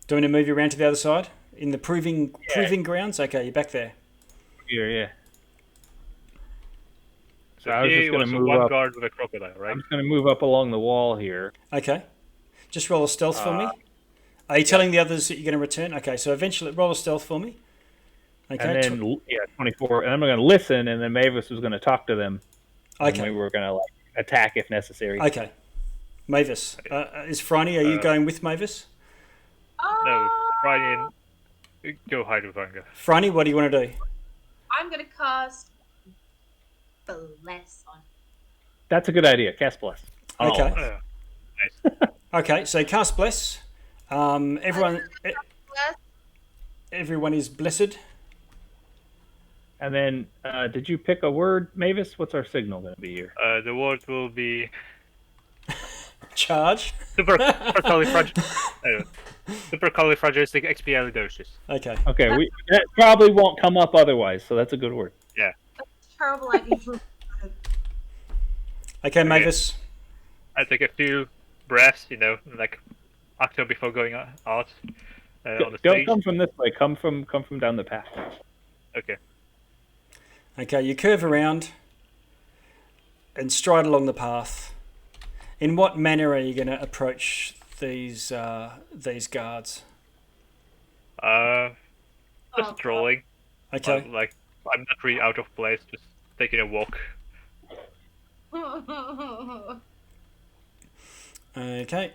Do you want me to move you around to the other side? In the proving grounds? Okay, you're back there. Here, yeah. So I was here just going was to the move one up. guard with a crocodile, right? I'm just going to move up along the wall here. Okay. Just roll a stealth for me. Are you telling the others that you're going to return? Okay, so eventually roll a stealth for me. Okay. And then, 24. And I'm going to listen, and then Mavis was going to talk to them. And we were going to attack if necessary. Okay. Mavis. Is Franny, are you going with Mavis? No, Brian, go hide with Vanga. Franny, what do you want to do? I'm gonna cast Bless on. That's a good idea. Cast Bless. Okay. Nice. Okay, so cast Bless. Everyone is blessed. And then, did you pick a word, Mavis? What's our signal going to be here? The word will be Charge. supercalifragilisticexpialidocious. Okay. Okay, that probably won't come up otherwise, so that's a good word. Yeah. Terrible idea for. Okay, Mavis. I take a few breaths, like octo before going out on the Don't stage. come from this way. Come from down the path. Okay. Okay, you curve around and stride along the path. In what manner are you going to approach these guards? Just strolling. Okay. I'm not really out of place. Just taking a walk Okay.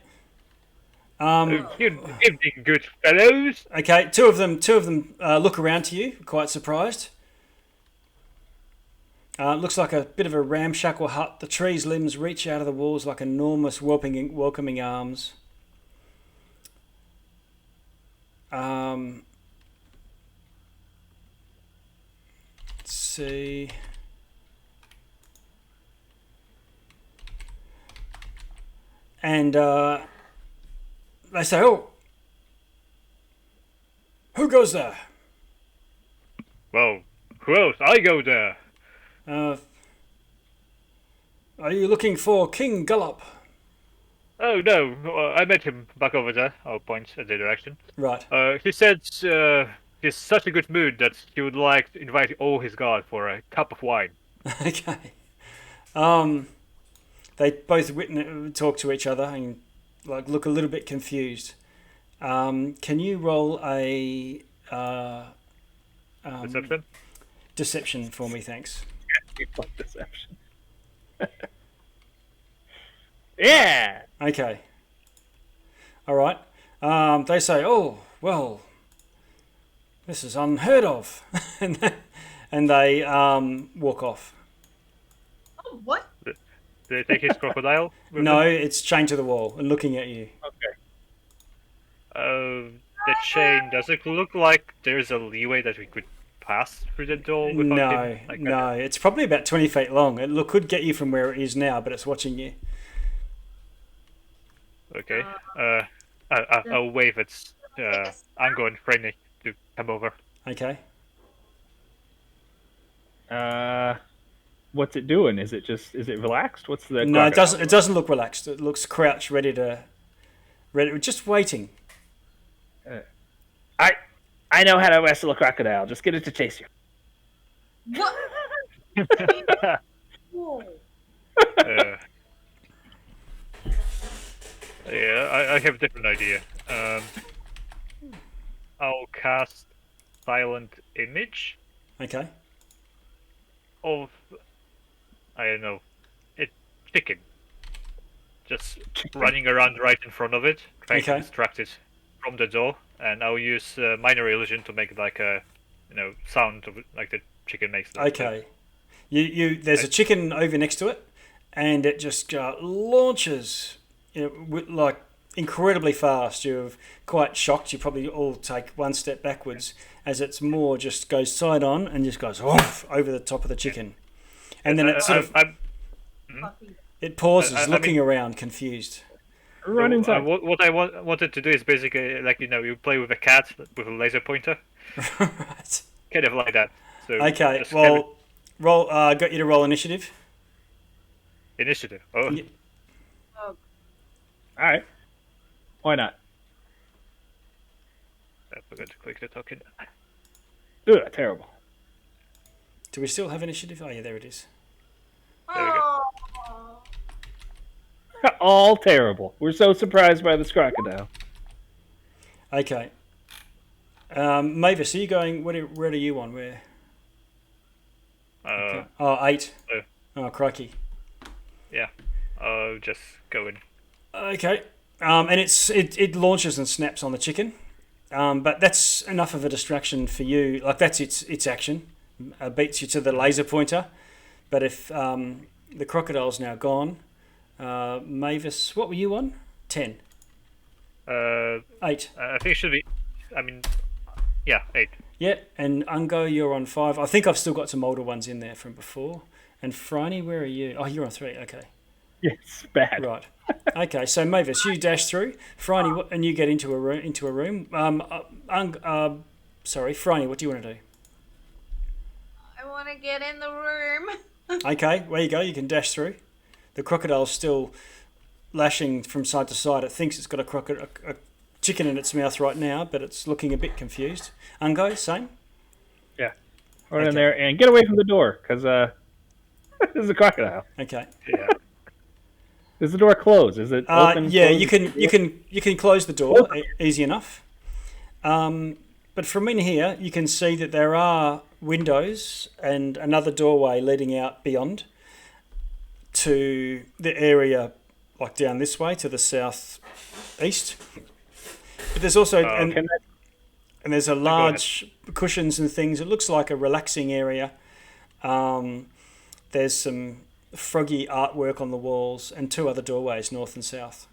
Good evening, good fellows. Okay. Two of them look around to you, quite surprised. Looks like a bit of a ramshackle hut. The tree's limbs reach out of the walls like enormous welcoming arms. Let's see. And they say, "Oh, who goes there?" Well, who else? I go there. Are you looking for King Gullop? Oh no, I met him back over there. I'll point at the direction. Right. He said he's such a good mood that he would like to invite all his guard for a cup of wine. Okay. They both talk to each other and look a little bit confused. Can you roll a Deception? deception for me? Thanks. Deception. Yeah. Okay. All right. They say, "Oh, well, this is unheard of," and they walk off. Oh, what? Did they take his crocodile? with No, them? it's chained to the wall and looking at you. Okay. The chain, does it look like there's a leeway that we could pass through the door without No, him? Like, no. It's probably about 20 feet long. It could get you from where it is now, but it's watching you. Okay. I'll wave at Ango and Franny to come over. Okay. What's it doing? Is it relaxed? What's the No, it crocodile? doesn't look relaxed. It looks crouched, just waiting. I know how to wrestle a crocodile. Just get it to chase you. What? Whoa. Yeah, I have a different idea. I'll cast Silent Image Okay. of, I don't know, a chicken. Just running around right in front of it, trying to Okay. distract it from the door. And I'll use minor illusion to make like a, sound of, like the chicken makes. Okay. There's a chicken over next to it, and it just launches, incredibly fast. You're quite shocked. You probably all take one step backwards as it's more just goes side on and just goes off over the top of the chicken, and then it sort of it pauses, looking around, confused. Run inside. What I wanted to do is basically like you play with a cat with a laser pointer, Right. kind of like that. So Okay. just Well, roll. Got you to roll initiative. initiative. Oh, Yeah. All right. Why not? I forgot to click the token. Ugh, terrible. Do we still have initiative? Oh yeah, there it is. There we go. All terrible. We're so surprised by this crocodile. Okay. Mavis, are you going? Where are you on? Where? Uh, Oh, 8. Oh. Oh, crikey. yeah. I'll just go in. Okay. And it launches and snaps on the chicken. But that's enough of a distraction for you. Like that's its action. Beats you to the laser pointer. But if the crocodile's now gone, Mavis, what were you on? 10. 8. I think it should be. I mean, yeah, 8. Yeah, and Ungo, you're on 5. I think I've still got some older ones in there from before. And Phryne, where are you? Oh, you're on 3. Okay. Yes, bad. Right. Okay, so Mavis, you dash through. Phryne, and you get into a room. Sorry, Phryne, what do you want to do? I want to get in the room. Okay, where you go, you can dash through. The crocodile's still lashing from side to side. It thinks it's got a chicken in its mouth right now, but it's looking a bit confused. Ungo, same? Yeah. Run Okay. in there and get away from the door, because this is a crocodile. Okay. Yeah. Is the door closed? Is it open? Yeah, closed? you can close the door, easy enough. But from in here, you can see that there are windows and another doorway leading out beyond. to the area like down this way to the southeast. But there's also and there's a large cushions and things. It looks like a relaxing area. There's some froggy artwork on the walls and 2 other doorways, north and south.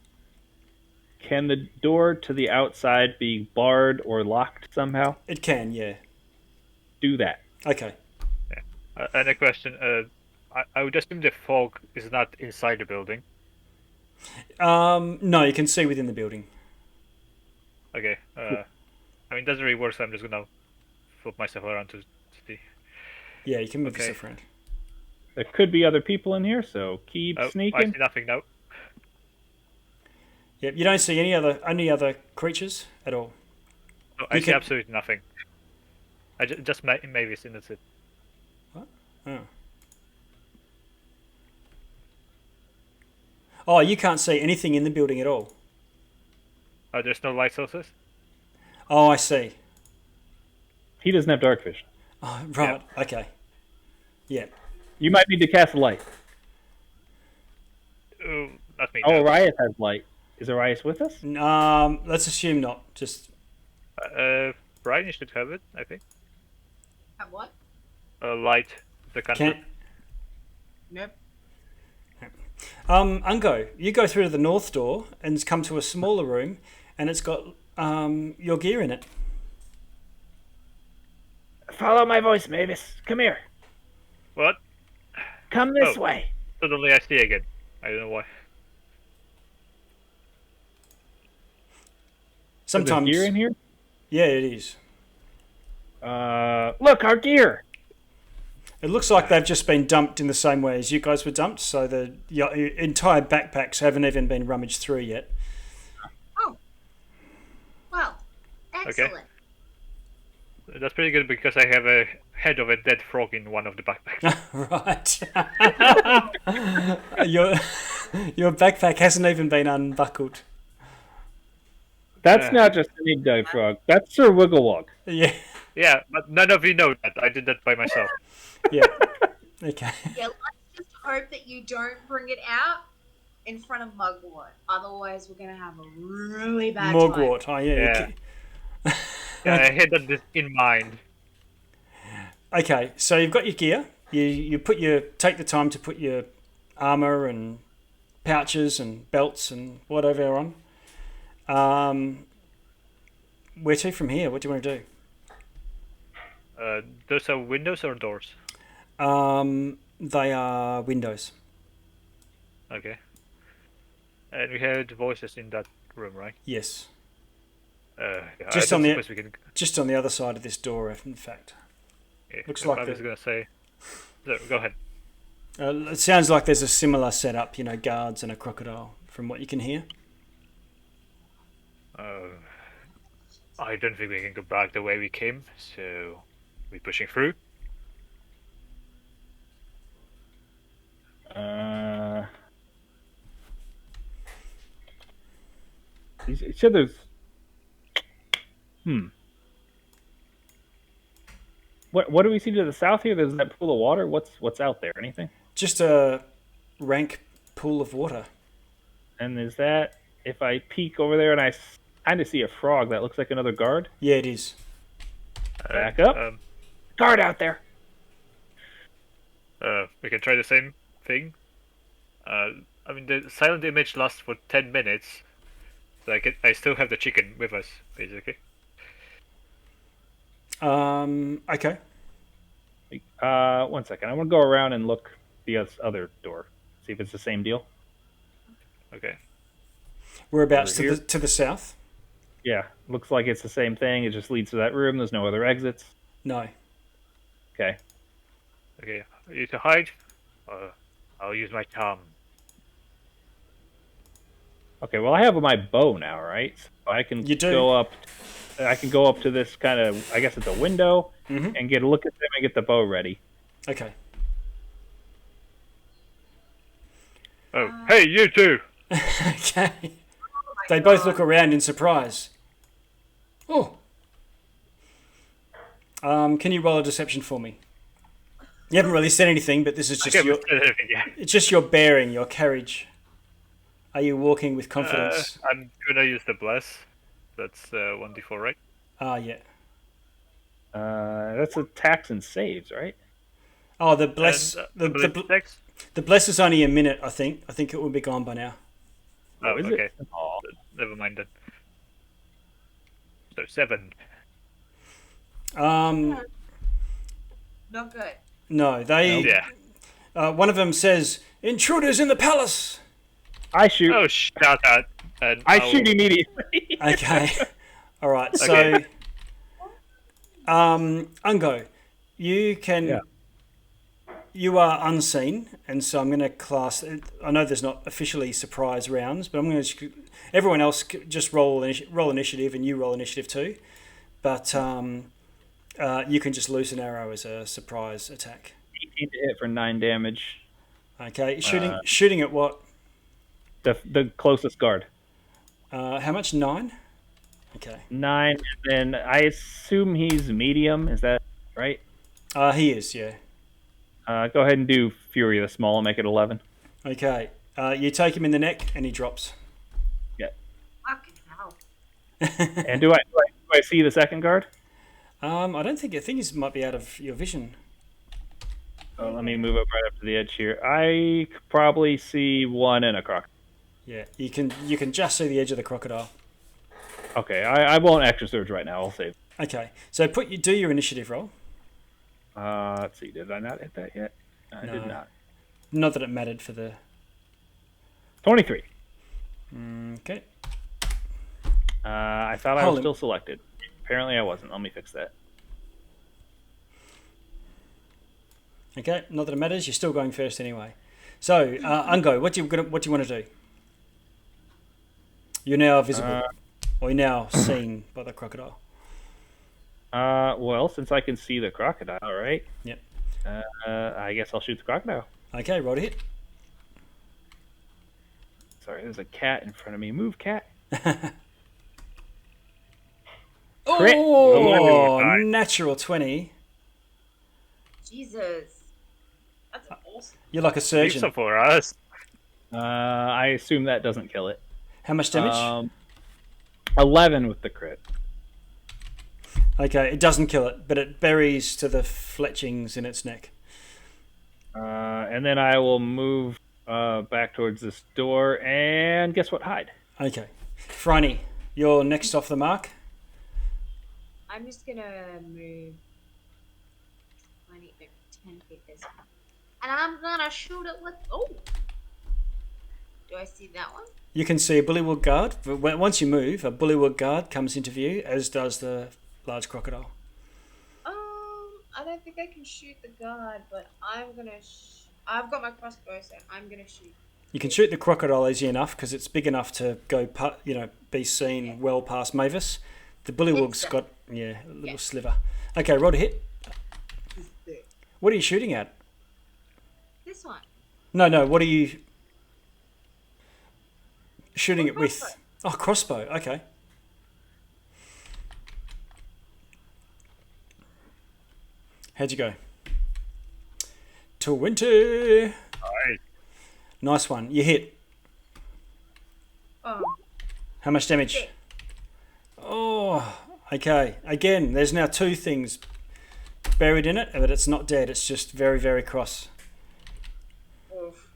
Can the door to the outside be barred or locked somehow? It can, yeah. Do that. Okay. And a question. I would assume the fog is not inside the building. No, you can see within the building. Okay. I mean, it doesn't really work, so I'm just gonna flip myself around to see. Yeah, you can move yourself around. There could be other people in here, so keep sneaking. I see nothing now. Yep, you don't see any other creatures at all. No, I see absolutely nothing. I just maybe seen that's it. What? Oh. Oh, you can't see anything in the building at all. Oh, there's no light sources? Oh, I see. He doesn't have dark vision. Oh, right. Yeah. Okay. Yeah. You might need to cast light. Oh, not me. Oh, No. Arias has light. Is Arias with us? Let's assume not. Just. Brian, you should have it, I think. Have what? Light. The cantrip. Nope. Ungo, you go through to the north door and come to a smaller room, and it's got your gear in it. Follow my voice, Mavis. Come here. What? Come this way. Suddenly I see again. I don't know why. Sometimes. Is there gear in here? Yeah, it is. Look, our gear. It looks like they've just been dumped in the same way as you guys were dumped, so your entire backpacks haven't even been rummaged through yet. Oh. Well, excellent. Okay. That's pretty good because I have a head of a dead frog in one of the backpacks. Right. your backpack hasn't even been unbuckled. That's not just any dead frog. That's Sir Wigglewog. Yeah. Yeah, but none of you know that. I did that by myself. Yeah. Okay. Yeah, let's just hope that you don't bring it out in front of Mugwort. Otherwise, we're going to have a really bad time. Mugwort. Oh, yeah. Yeah, I had that in mind. Okay, so you've got your gear. You take the time to put your armor and pouches and belts and whatever on. Where to from here? What do you want to do? Those are windows or doors? They are windows. Okay. And we heard voices in that room, right? Yes. Yeah, Just on the other side of this door, in fact. Yeah, Looks like I was going to say... So, go ahead. It sounds like there's a similar setup, guards and a crocodile, from what you can hear. I don't think we can go back the way we came, so we're pushing through. You said there's... What do we see to the south here? There's that pool of water. What's out there? Anything? Just a rank pool of water. And is that, if I peek over there and I kind of see a frog, that looks like another guard? Yeah, it is. Back up. Guard out there. We can try the same thing. I mean, the silent image lasts for 10 minutes, so I still have the chicken with us, basically. Okay. 1 second. I want to go around and look the other door. See if it's the same deal. Okay. Whereabouts to the south? Yeah, looks like it's the same thing. It just leads to that room. There's no other exits. No. Okay. Okay. You to hide? I'll use my charm. Okay. Well, I have my bow now, right? So I can go up. I can go up to this kind of, I guess it's a window, and get a look at them and get the bow ready. Okay. Oh, hey, you two! Okay. They both look around in surprise. Oh. Can you roll a deception for me? You haven't really said anything, but this is just your. Yeah. It's just your bearing, your carriage. Are you walking with confidence? I'm gonna use the bless. That's 1d4, right? Yeah. That's attacks and saves, right? Oh, the bless. And, The dex? the bless is only a minute. I think. I think it will be gone by now. Oh, is okay. it? Oh. Never mind then. So 7. Um, Not good. no, they. Yeah. One of them says, "Intruders in the palace." I shoot. Oh, shout out. And I I'll- shoot immediately. Okay. All right. So, Okay. Ungo, you can. Yeah. You are unseen, and so I'm going to class. I know there's not officially surprise rounds, but I'm going to. Everyone else just roll initiative, and you roll initiative too. But you can just loose an arrow as a surprise attack. 18 to hit for 9 damage. Okay. Shooting at what? The closest guard. How much? 9. Okay. 9, and then I assume he's medium. Is that right? He is. Yeah. Go ahead and do Fury the Small and make it 11. Okay. You take him in the neck, and he drops. Fucking hell. And do I see the second guard? I don't think. I think he might be out of your vision. Oh, let me move up right up to the edge here. I could probably see one and a croc. Yeah, you can just see the edge of the crocodile. Okay, I won't extra surge right now. I'll save. Okay, so do your initiative roll. Let's see. Did I not hit that yet? I No. did not. Not that it mattered for the. 23. Okay. I thought I Hold was him. still selected. Apparently I wasn't. Let me fix that. Okay, not that it matters. You're still going first anyway. So, Ungo, what do you want to do? You're now visible, or you're now seen by the crocodile. Well, since I can see the crocodile, right? Yep. I guess I'll shoot the crocodile. Okay, roll to hit. Sorry, there's a cat in front of me. Move, cat. Oh, Crit. natural 20. Jesus. That's awesome. You're like a Leave surgeon. some for us. I assume that doesn't kill it. How much damage? 11 with the crit. Okay, it doesn't kill it, but it buries to the fletchings in its neck. And then I will move back towards this door and guess what? Hide. Okay. Franny, you're next off the mark. I'm just gonna move 20, 10 feet this way. And I'm gonna shoot it with. Oh! Do I see that one? You can see a bullywug guard. Once you move, a bullywug guard comes into view, as does the large crocodile. I don't think I can shoot the guard, but I'm gonna. I've got my crossbow, so I'm gonna shoot. You can shoot the crocodile easy enough because it's big enough to go, be seen well past Mavis. The bullywug's got a little sliver. Okay, roll to hit. What are you shooting at? This one. No. What are you shooting it Crossbow. with? Oh, crossbow. Okay. How'd you go? 20. Alright. Nice one. You hit. Oh. How much damage? Oh, okay. Again, there's now 2 things buried in it, but it's not dead. It's just very, very cross. Oof.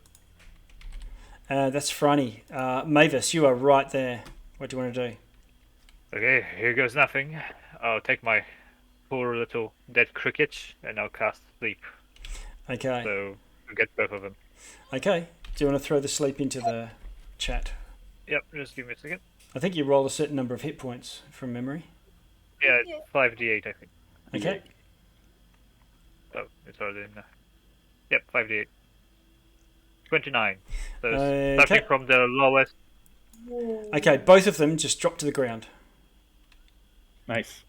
That's Franny. Mavis, you are right there. What do you want to do? Okay, here goes nothing. I'll take my poor little dead cricket and I'll cast sleep. Okay. So we'll get both of them. Okay. Do you want to throw the sleep into the chat? Yep, just give me a second. I think you roll a certain number of hit points from memory. Yeah, Yeah. 5d8 I think. Okay. Oh, it's already in there. Yep, 5d8. 29. So Okay. starting from the lowest. Okay, both of them just drop to the ground. Nice.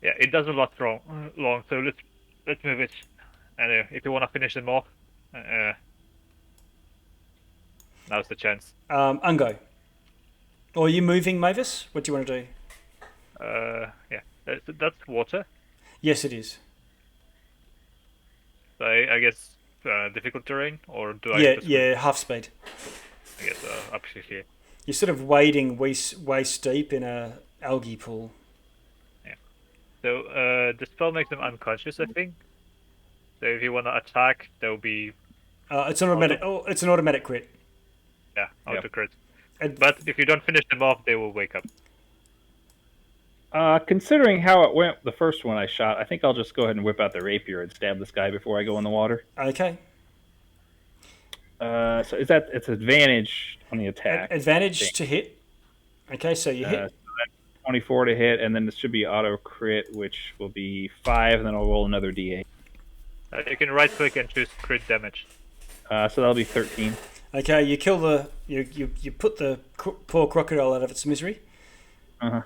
Yeah, it doesn't last long, so let's move it. And if you want to finish them off, now's the chance. Ungo. Or are you moving, Mavis? What do you want to do? Yeah, that's water. Yes, it is. So I guess difficult terrain, or do I? Yeah, have to swim? yeah, half speed. I guess up to here. You're sort of wading waist deep in a algae pool. So the spell makes them unconscious, I think. So if you want to attack, there will be It's an automatic. Oh, it's an automatic crit. auto crit. And- But if you don't finish them off, they will wake up. Considering how it went, the first one I shot, I think I'll just go ahead and whip out the rapier and stab this guy before I go in the water. Okay. So is that it's advantage on the attack? Advantage to hit. Okay, so you hit. So that's 24 to hit, and then this should be auto crit, which will be 5, and then I'll roll another d8. You can right click and choose crit damage. So that'll be 13. Okay, you kill the you put the poor crocodile out of its misery. Uh-huh.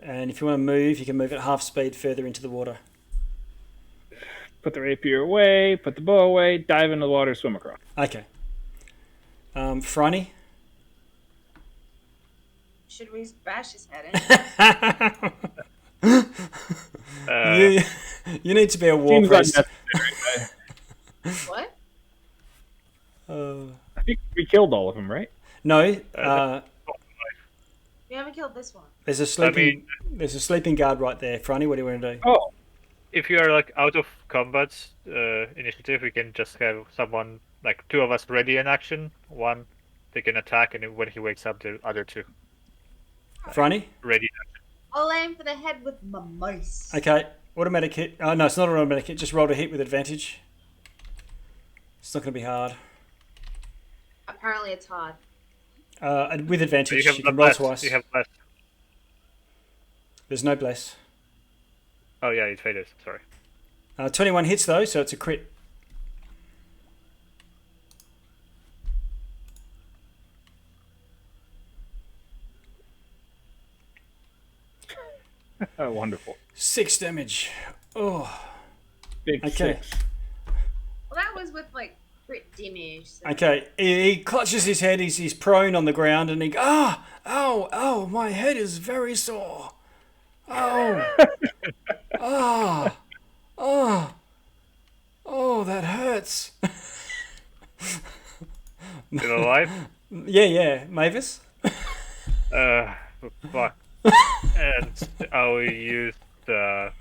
And if you want to move, you can move at half speed further into the water. Put the rapier away, put the bow away, dive into the water, swim across. Okay. Franny? Should we bash his head in? You need to be a war Seems priest. unnecessary. What? I think we killed all of them, right? No, We haven't killed this one. there's a sleeping guard right there. Franny, what do you want to do? Oh, If you are like out of combat initiative, we can just have someone like 2 of us ready in action. One they can attack, and when he wakes up, the other 2 Franny? ready in action. I'll aim for the head with my mace. Okay, automatic hit. Oh, no, it's not an automatic hit. Just roll a hit with advantage. It's not going to be hard. Apparently it's hard. And with advantage, You you have can roll bless. twice. You have bless. There's no bless. Oh yeah, it faded. Sorry. 21 hits though, so it's a crit. oh, wonderful. 6 damage. Oh, Big Okay. 6. Well, that was with like crit damage. So. okay. He clutches his head. He's prone on the ground, and he oh, my head is very sore. Oh, oh, that hurts. Still alive? Yeah, Mavis. Fuck. And I'll use the.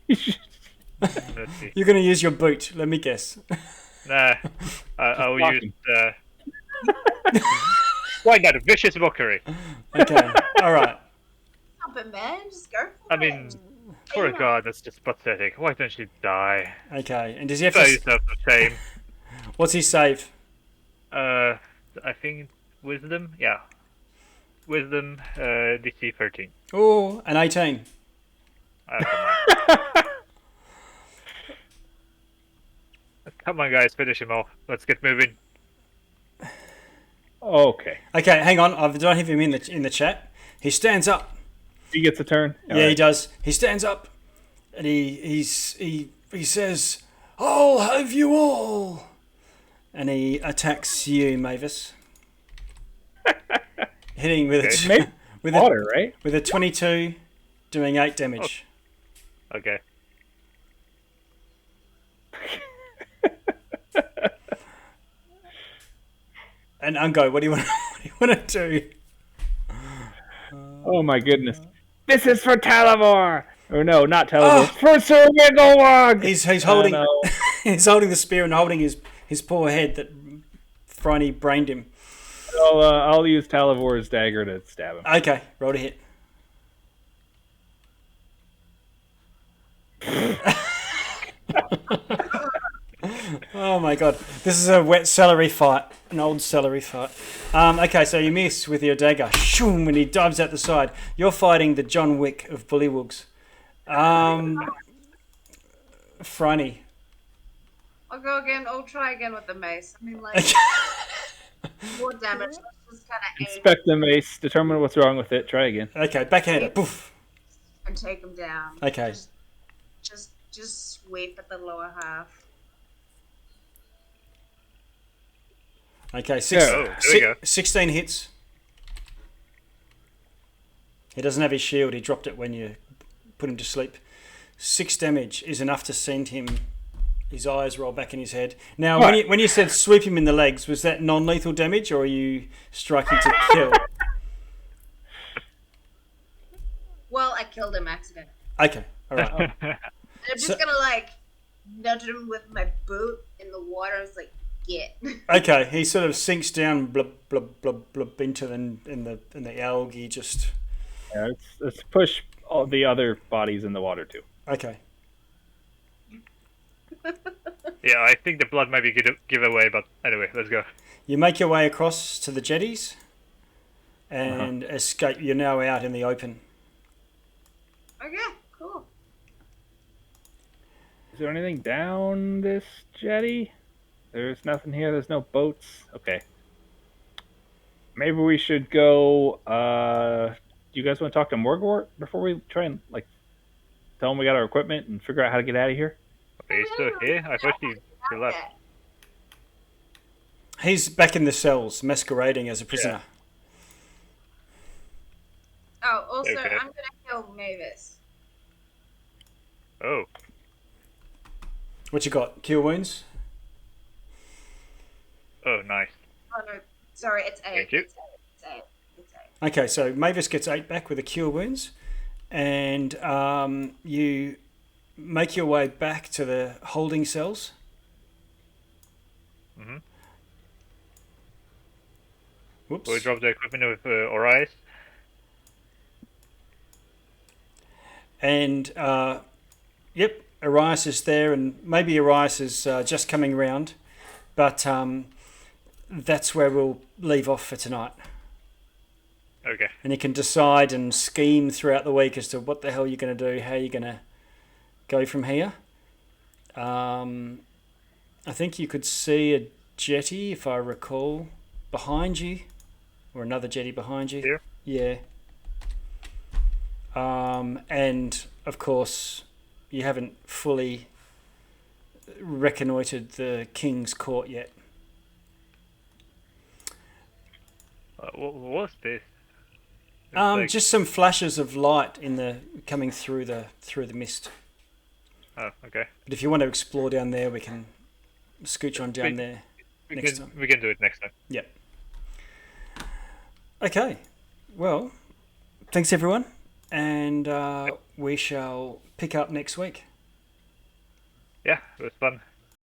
Let's see. You're gonna use your boot. Let me guess. Nah, I'll block use him. the. Why not? Vicious mockery. Okay. All right. Stop it, man. Just go for I mean, it. poor Yeah. god, that's just pathetic. Why don't you die? Okay. And does he have Spare to? yourself the shame. What's his save? I think wisdom. Yeah, wisdom. DC 13. Oh, an 18. Come on. Come on, guys, finish him off. Let's get moving. Okay. Okay, hang on. I don't have him in the chat. He stands up. He gets a turn? Yeah, he does. He stands up, and he says, "I'll have you all," and he attacks you, Mavis, hitting with Okay. with Water, right? with a 22, doing 8 damage. Okay. And Ungo, what do you want? What do you want to do? Oh my goodness. This is for Talavor! Or no, not Talavor. Oh. For Sir Wigglewog! He's holding no. he's holding the spear and holding his poor head that Franny brained him. I'll use Talavor's dagger to stab him. Okay, roll to hit. Oh my god, this is a wet celery fight, an old celery fight. Okay, so you miss with your dagger, shoom, and he dives out the side. You're fighting the John Wick of Bullywugs. Franny. I'll go again. I'll try again with the mace. I mean, like more damage. Let's just kind of aim Inspect the mace, determine what's wrong with it, try again. Okay, backhander, poof. and take him down. Okay. Just sweep at the lower half. Okay, there we go. 16 hits. He doesn't have his shield. He dropped it when you put him to sleep. 6 damage is enough to send him. His eyes roll back in his head. Now, What? when you said sweep him in the legs, was that non-lethal damage, or are you striking to kill? Well, I killed him accidentally. Okay, all right. I'm just So- gonna like nudge him with my boot in the water. It's like, get. Okay, he sort of sinks down, blub blub blub blub, into the algae. Just Yeah, let's push all the other bodies in the water too. okay. Yeah, I think the blood might be good giveaway, but anyway, let's go. You make your way across to the jetties and escape. You're now out in the open. Okay, cool. Is there anything down this jetty? There's nothing here. There's no boats. Okay. Maybe we should go. Do you guys want to talk to Morgort before we try and tell him we got our equipment and figure out how to get out of here? Are you still here? I thought you left. He's back in the cells, masquerading as a prisoner. Oh, also, Okay. I'm gonna kill Mavis. Oh, What you got? Cure wounds. oh, nice. Oh no, sorry, it's 8. Thank you. It's 8. It's 8. Okay, so Mavis gets 8 back with the cure wounds, and you make your way back to the holding cells. Mhm. Whoops. We drop the equipment with Orias. And yep, Arias is there, and maybe Arias is just coming round, but that's where we'll leave off for tonight. Okay. And you can decide and scheme throughout the week as to what the hell you're going to do, how you're going to go from here. I think you could see a jetty, if I recall, behind you, or another jetty behind you. Here? Yeah. And of course, you haven't fully reconnoitred the King's Court yet. What's this? It's Just some flashes of light coming through the mist. Oh, okay. But if you want to explore down there, we can scooch on down there next time. We can do it next time. Yep. Okay. Well, thanks everyone, and we shall pick up next week. Yeah, it was fun.